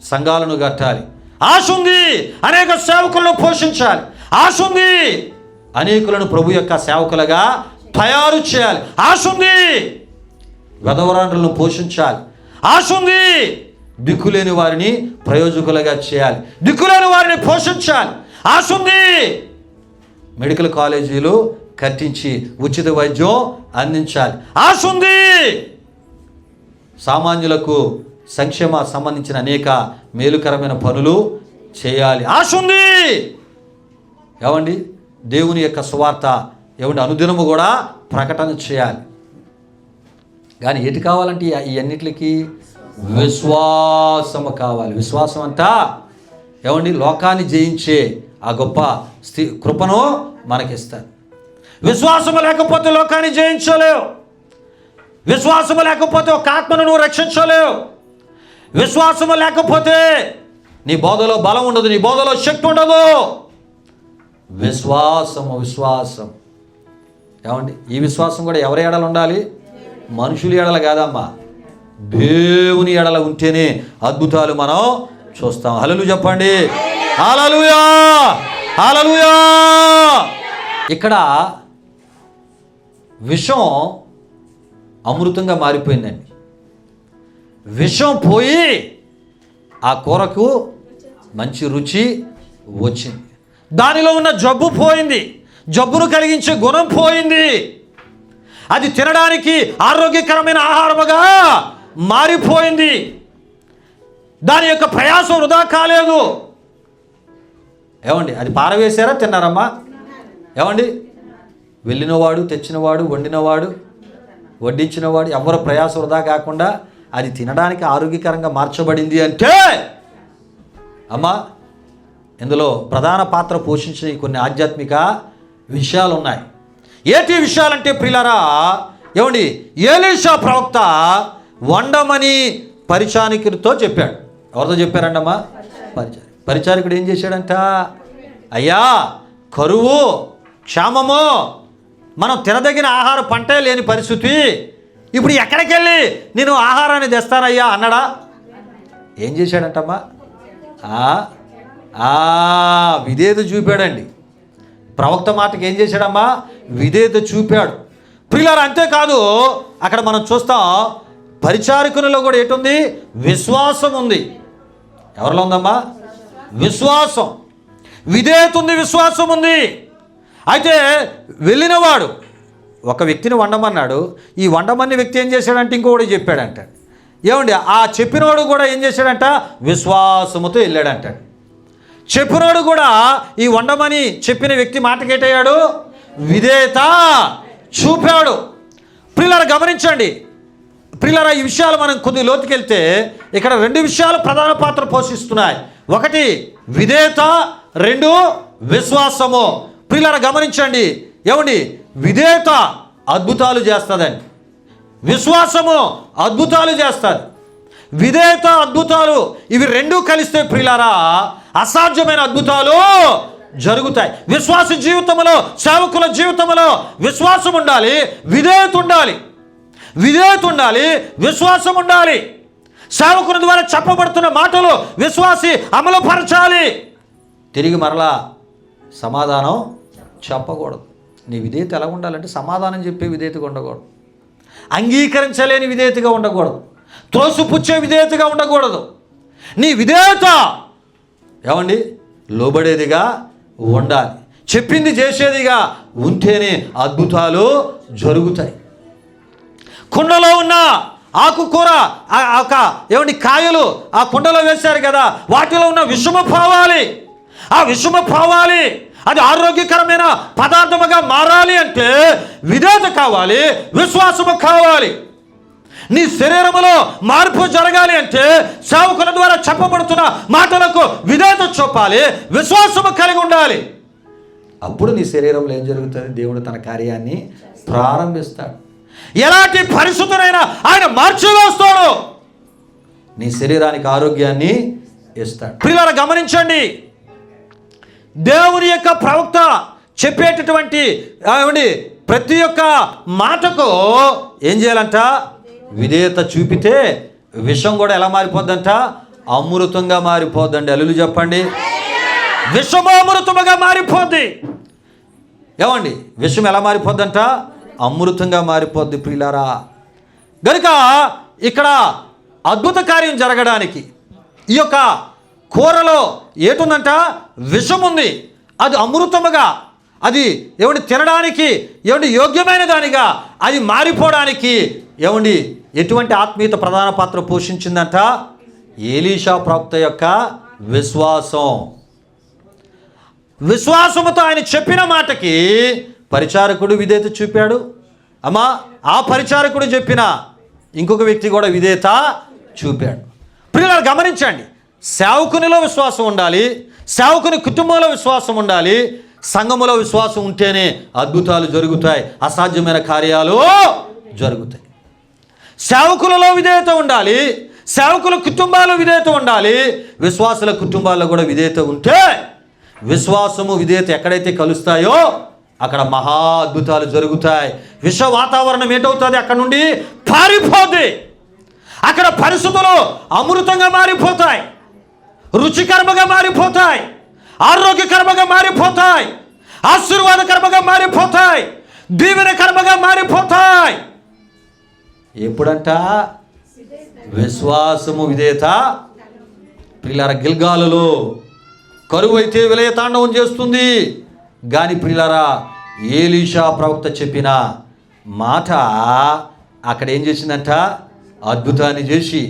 సంఘాలను కట్టాలి. ఆశ ఉంది, అనేక సేవకులను పోషించాలి. ఆశ ఉంది, అనేకులను ప్రభు యొక్క సేవకులుగా తయారు చేయాలి. ఆశ ఉంది, వెధవరాండ్రులను పోషించాలి. ఆశ ఉంది, దిక్కులేని వారిని ప్రయోజకులుగా చేయాలి. దిక్కులేని వారిని పోషించాలి. ఆశ ఉంది, మెడికల్ కాలేజీలు కట్టించి ఉచిత వైద్యం అందించాలి. ఆశ ఉంది, సామాన్యులకు సంక్షేమ సంబంధించిన అనేక మేలుకరమైన పనులు చేయాలి. ఆశ ఉంది. ఏమండి, దేవుని యొక్క సువార్త ఏమండి అనుదినము కూడా ప్రకటన చేయాలి. కానీ ఏటి కావాలంటే ఈ అన్నిటికీ విశ్వాసము కావాలి. విశ్వాసం అంతా ఏమండి లోకాన్ని జయించే ఆ గొప్ప కృపను మనకిస్తారు. విశ్వాసము లేకపోతే లోకాన్ని జయించలేవు. విశ్వాసము లేకపోతే ఒక ఆత్మను నువ్వు రక్షించలేవు. విశ్వాసము లేకపోతే నీ బోధలో బలం ఉండదు, నీ బోధలో శక్తి ఉండదు. విశ్వాసం ఏమండి, ఈ విశ్వాసం కూడా ఎవరి ఎడల ఉండాలి? మనుషుల ఎడల కాదమ్మా, దేవుని ఎడల ఉంటేనే అద్భుతాలు మనం చూస్తాం. హల్లెలూయా చెప్పండి. హల్లెలూయా, హల్లెలూయా. ఇక్కడ విషం అమృతంగా మారిపోయిందండి. విషం పోయి ఆ కూరకు మంచి రుచి వచ్చింది. దానిలో ఉన్న జబ్బు పోయింది, జబ్బును కలిగించే గుణం పోయింది. అది తినడానికి ఆరోగ్యకరమైన ఆహారముగా మారిపోయింది. దాని యొక్క ప్రయాసం వృధా కాలేదు. ఏమండి, అది పారవేశారా, తిన్నారమ్మా? ఏమండి, వెళ్ళినవాడు, తెచ్చినవాడు, వండినవాడు, వడ్డించినవాడు ఎవరు ప్రయాసం వృధా కాకుండా అది తినడానికి ఆరోగ్యకరంగా మార్చబడింది అంటే అమ్మా, ఇందులో ప్రధాన పాత్ర పోషించే కొన్ని ఆధ్యాత్మిక విషయాలు ఉన్నాయి. ఏంటి విషయాలంటే ప్రియులారా, ఏమండి, ఎలీషా ప్రవక్త వండమని పరిచారికుడితో చెప్పాడు. ఎవరితో చెప్పారండమ్మా? పరిచారికుడు ఏం చేశాడంట? అయ్యా, కరువు, క్షామము, మనం తినదగిన ఆహార పంటే లేని పరిస్థితి, ఇప్పుడు ఎక్కడికి వెళ్ళి నేను ఆహారాన్ని తెస్తానయ్యా అన్నాడా? ఏం చేశాడంటమ్మా? విధేయత చూపాడండి. ప్రవక్త మాటకి ఏం చేశాడమ్మా? విధేయత చూపాడు. ప్రియులారా, అంతేకాదు అక్కడ మనం చూస్తాం పరిచారకునిలో కూడా ఏటుంది? విశ్వాసం ఉంది. ఎవరిలో ఉందమ్మా? విశ్వాసం, విధేయత ఉంది, విశ్వాసం ఉంది. అయితే వెళ్ళినవాడు ఒక వ్యక్తిని వండమన్నాడు. ఈ వండమని వ్యక్తి ఏం చేశాడంటే ఇంకొకటి చెప్పాడంట. ఏమండి, ఆ చెప్పినోడు కూడా ఏం చేశాడంట? విశ్వాసముతో వెళ్ళాడంటాడు. చెప్పినోడు కూడా ఈ వండమని చెప్పిన వ్యక్తి మాటకేటయ్యాడు? విధేయత చూపాడు. ప్రియులారా గమనించండి, ప్రియులారా ఈ విషయాలు మనం కొద్ది లోతుకెళ్తే ఇక్కడ రెండు విషయాలు ప్రధాన పాత్ర పోషిస్తున్నాయి. ఒకటి విధేయత, రెండు విశ్వాసము. ప్రియులారా గమనించండి, ఏమండి, విధేయత అద్భుతాలు చేస్తుందండి, విశ్వాసము అద్భుతాలు చేస్తుంది. విధేయత, అద్భుతాలు ఇవి రెండూ కలిస్తే ప్రియులారా అసాధ్యమైన అద్భుతాలు జరుగుతాయి. విశ్వాస జీవితంలో, సేవకుల జీవితంలో విశ్వాసం ఉండాలి, విధేయత ఉండాలి. విధేయత ఉండాలి, విశ్వాసం ఉండాలి. సేవకుని ద్వారా చెప్పబడుతున్న మాటలు విశ్వాసి అమలుపరచాలి. తిరిగి మరలా సమాధానం చెప్పకూడదు. నీ విధేయత ఎలా ఉండాలంటే సమాధానం చెప్పే విధేయతగా ఉండకూడదు, అంగీకరించలేని విధేయతగా ఉండకూడదు, త్రోసిపుచ్చే విధేయతగా ఉండకూడదు. నీ విధేయత ఏమండి లోబడేదిగా ఉండాలి, చెప్పింది చేసేదిగా ఉంటేనే అద్భుతాలు జరుగుతాయి. కుండలో ఉన్న ఆకుకూర, ఏమండి కాయలు ఆ కుండలో వేశారు కదా, వాటిలో ఉన్న విషము పోవాలి. ఆ విషము పోవాలి, అది ఆరోగ్యకరమైన పదార్థముగా మారాలి అంటే విధేయత కావాలి, విశ్వాసము కావాలి. నీ శరీరములో మార్పు జరగాలి అంటే సేవకుల ద్వారా చెప్పబడుతున్న మాటలకు విధేయత చూపాలి, విశ్వాసము కలిగి ఉండాలి. అప్పుడు నీ శరీరంలో ఏం జరుగుతుంది? దేవుడు తన కార్యాన్ని ప్రారంభిస్తాడు. ఎలాంటి పరిస్థితులైనా ఆయన మార్చివేస్తాడు. నీ శరీరానికి ఆరోగ్యాన్ని ఇస్తాడు. ప్రియులారా గమనించండి, దేవుని యొక్క ప్రవక్త చెప్పేటటువంటి ప్రతి ఒక్క మాటకు ఏం చేయాలంట? విధేయత చూపితే విషం కూడా ఎలా మారిపోద్దంట? అమృతంగా మారిపోద్దండి. అల్లులు చెప్పండి, విషము అమృతముగా మారిపోద్ది. ఏమండి, విషం ఎలా మారిపోద్దంట? అమృతంగా మారిపోద్ది. ప్రియులారా గనుక ఇక్కడ అద్భుత కార్యం జరగడానికి ఈ యొక్క కూరలో ఏటుందంట? విషం ఉంది. అది అమృతముగా, అది ఏమండి తినడానికి యోగ్యమైన దానిగా అది మారిపోవడానికి ఎటువంటి ఆత్మీయత ప్రధాన పాత్ర పోషించిందంట? ఎలీషా ప్రవక్త యొక్క విశ్వాసం. విశ్వాసముతో ఆయన చెప్పిన మాటకి పరిచారకుడు విధేయత చూపాడు. అమ్మా, ఆ పరిచారకుడు చెప్పిన ఇంకొక వ్యక్తి కూడా విధేయత చూపాడు. ప్రియులారా గమనించండి, సేవకునిలో విశ్వాసం ఉండాలి, సేవకుని కుటుంబంలో విశ్వాసం ఉండాలి, సంఘములో విశ్వాసం ఉంటేనే అద్భుతాలు జరుగుతాయి, అసాధ్యమైన కార్యాలు జరుగుతాయి. సేవకులలో విధేయత ఉండాలి, సేవకుల కుటుంబాల్లో విధేయత ఉండాలి, విశ్వాసుల కుటుంబాల్లో కూడా విధేయత ఉంటే విశ్వాసము విధేయత ఎక్కడైతే కలుస్తాయో అక్కడ మహా అద్భుతాలు జరుగుతాయి. విశ్వ వాతావరణం ఏంటవుతుంది? అక్కడ నుండి పారిపోద్ది. అక్కడ పరిస్థితులు అమృతంగా మారిపోతాయి, రుచికరముగా మారిపోతాయి, ఆరోగ్యకరముగా మారిపోతాయి, ఆశీర్వాదకరముగా మారిపోతాయి, దీవెనకరముగా మారిపోతాయి. ఎప్పుడంట? విశ్వాసము విధేయత. ప్రియులారా గిల్గాలులో కరువు అయితే విలయ తాండవం చేస్తుంది, కానీ ప్రియులారా ఎలీషా ప్రవక్త చెప్పిన మాట అక్కడ ఏం చేసిందంట? అద్భుతాన్ని చేసి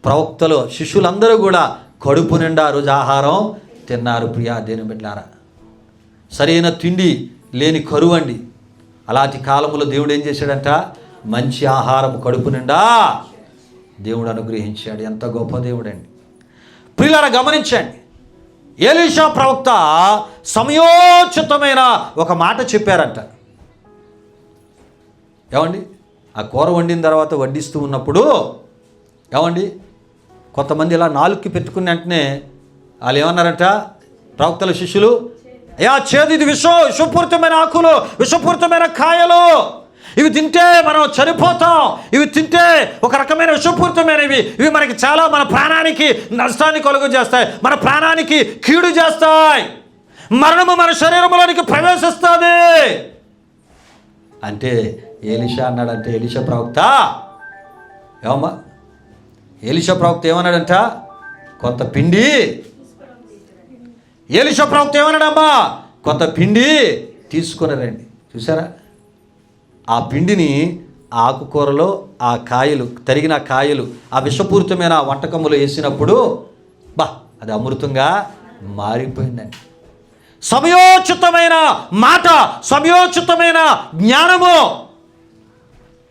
ప్రవక్తలు శిష్యులందరూ కూడా కడుపు నిండా ఆ రోజు ఆహారం తిన్నారు. ప్రియా దేవుని బిడ్డలారా, సరైన తిండి లేని కరువు అండి. అలాంటి కాలంలో దేవుడు ఏం చేశాడంట? మంచి ఆహారం కడుపు నిండా దేవుడు అనుగ్రహించాడు. ఎంత గొప్ప దేవుడు అండి. ప్రియులారా గమనించండి, ఎలీషా ప్రవక్త సమయోచితమైన ఒక మాట చెప్పారంట. ఏమండి? ఆ కూర వండిన తర్వాత వడ్డిస్తూ ఉన్నప్పుడు ఏమండి, కొంతమంది ఇలా నాలుగుకి పెట్టుకున్న వెంటనే వాళ్ళు ఏమన్నారంట ప్రవక్తల శిష్యులు, అయ్యా చేదు, ఇది విషపూరితమైన ఆకులు, విషపూరితమైన కాయలు, ఇవి తింటే మనం చనిపోతాం, ఇవి తింటే ఒక రకమైన విషపూరితమైనవి, ఇవి మనకి చాలా మన ప్రాణానికి నష్టాన్ని కలుగు చేస్తాయి, మన ప్రాణానికి కీడు చేస్తాయి, మరణము మన శరీరంలోనికి ప్రవేశిస్తుంది అంటే ఎలీషా అన్నాడంటే, ఎలీషా ప్రవక్త ఏమమ్మా, ఎలీషా ప్రవక్త ఏమన్నాడంట? కొంత పిండి. ఎలీషా ప్రవక్త ఏమన్నాడమ్మా? కొంత పిండి తీసుకొని రండి. చూసారా? ఆ పిండిని ఆకుకూరలో ఆ కాయలు, తరిగిన కాయలు ఆ విషపూరితమైన వంటకములు వేసినప్పుడు అది అమృతంగా మారిపోయిందండి. సమయోచితమైన మాట, సమయోచితమైన జ్ఞానము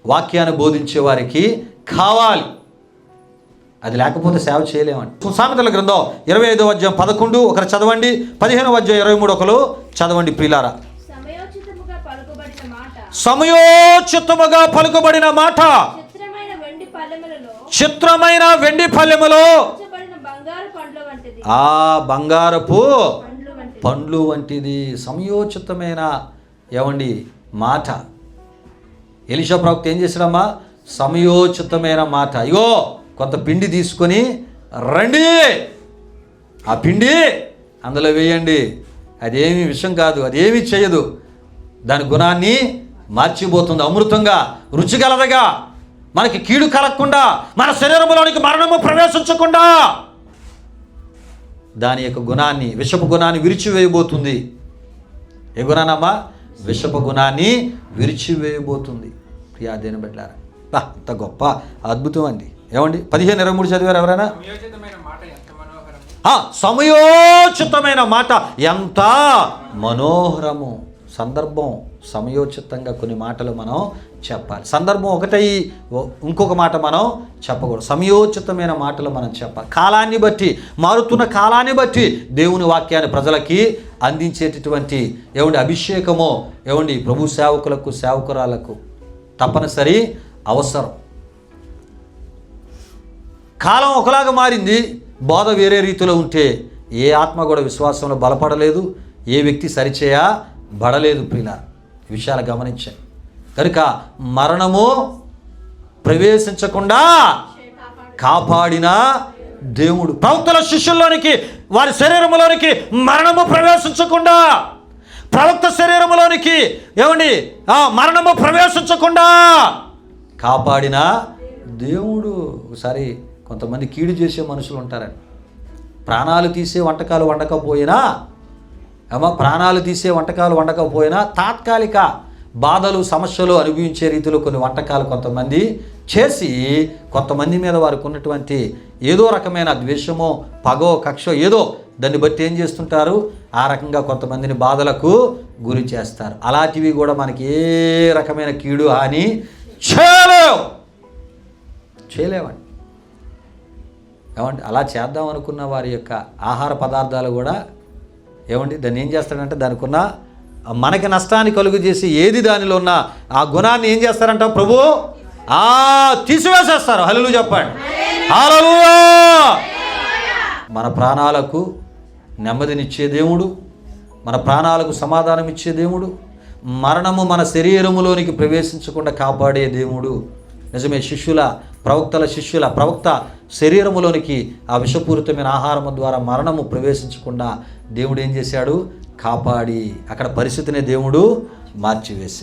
వాక్యాన్ని బోధించే వారికి కావాలి. అది లేకపోతే సేవ చేయలేమండి. సామెతల గ్రంథం 25వ అధ్యాయం 11 ఒకరు చదవండి, 15వ అధ్యాయం 23 ఒకరు చదవండి. ప్రియులారా, సమయోచితముగా పలుకుబడిన మాట చిత్రమైన వెండి పల్లెములో ఆ బంగారపు పండ్లు వంటిది. సమయోచితమైన ఏమండి మాట. ఎలీషా ప్రవక్త ఏం చేశాడమ్మా? సమయోచితమైన మాట. అయ్యో కొంత పిండి తీసుకొని రండి, ఆ పిండి అందులో వేయండి, అదేమీ విషం కాదు, అదేమీ చేయదు, దాని గుణాన్ని మార్చిపోతుంది, అమృతంగా రుచిగలదగా, మనకి కీడు కలగకుండా, మన శరీరంలోనికి మరణము ప్రవేశించకుండా దాని యొక్క గుణాన్ని, విషపు గుణాన్ని విరిచివేయబోతుంది. ఏ గుణానమ్మా? విషపు గుణాన్ని విరిచివేయబోతుంది. ప్రియా దేవుని బిడ్డలారా, అంత గొప్ప అద్భుతం అండి. ఏమండి? 15:23 చదివారు ఎవరైనా? సమయోచితమైన మాట ఎంత మనోహరము. సందర్భం సమయోచితంగా కొన్ని మాటలు మనం చెప్పాలి. సందర్భం ఒకటై ఇంకొక మాట మనం చెప్పకూడదు. సమయోచితమైన మాటలు మనం చెప్పాలి. కాలాన్ని బట్టి, మారుతున్న కాలాన్ని బట్టి దేవుని వాక్యాన్ని ప్రజలకి అందించేటటువంటి అభిషేకమో ప్రభు సేవకులకు, సేవకురాలకు తప్పనిసరి అవసరం. కాలం ఒకలాగా మారింది, బోధ వేరే రీతిలో ఉంటే ఏ ఆత్మ కూడా విశ్వాసంలో బలపడలేదు, ఏ వ్యక్తి సరిచేయబడలేదు. ప్రియుల విషయాలు గమనించాయి. కనుక మరణము ప్రవేశించకుండా కాపాడిన దేవుడు. ప్రవక్తల శిష్యుల్లోనికి, వారి శరీరంలోనికి మరణము ప్రవేశించకుండా, ప్రవక్త శరీరంలోనికి మరణము ప్రవేశించకుండా కాపాడిన దేవుడు. ఒకసారి కొంతమంది కీడు చేసే మనుషులు ఉంటారండి. ప్రాణాలు తీసే వంటకాలు వండకపోయినా తాత్కాలిక బాధలు, సమస్యలు అనుభవించే రీతిలో కొన్ని వంటకాలు కొంతమంది చేసి కొంతమంది మీద వారికి ఉన్నటువంటి ఏదో రకమైన ద్వేషమో, పగో, కక్షో ఏదో దాన్ని బట్టి ఏం చేస్తుంటారు? ఆ రకంగా కొంతమందిని బాధలకు గురి చేస్తారు. అలాంటివి కూడా మనకి ఏ రకమైన కీడు హాని చేయలేవండి. ఏమండి? అలా చేద్దాం అనుకున్న వారి యొక్క ఆహార పదార్థాలు కూడా దాన్ని ఏం చేస్తాడంటే, దానికి ఉన్న మనకి నష్టాన్ని కలుగు చేసి ఏది దానిలో ఉన్న ఆ గుణాన్ని ఏం చేస్తారంట? ప్రభు తీసివేసేస్తారు. హల్లెలూయా చెప్పండి. హల్లెలూయా. మన ప్రాణాలకు నెమ్మదినిచ్చే దేవుడు, మన ప్రాణాలకు సమాధానం ఇచ్చే దేవుడు, మరణము మన శరీరములోనికి ప్రవేశించకుండా కాపాడే దేవుడు. నిజమే, ప్రవక్త శరీరములోనికి ఆ విషపూరితమైన ఆహారము ద్వారా మరణము ప్రవేశించకుండా దేవుడు ఏం చేశాడు? కాపాడి అక్కడ పరిస్థితిని దేవుడు మార్చివేశాడు.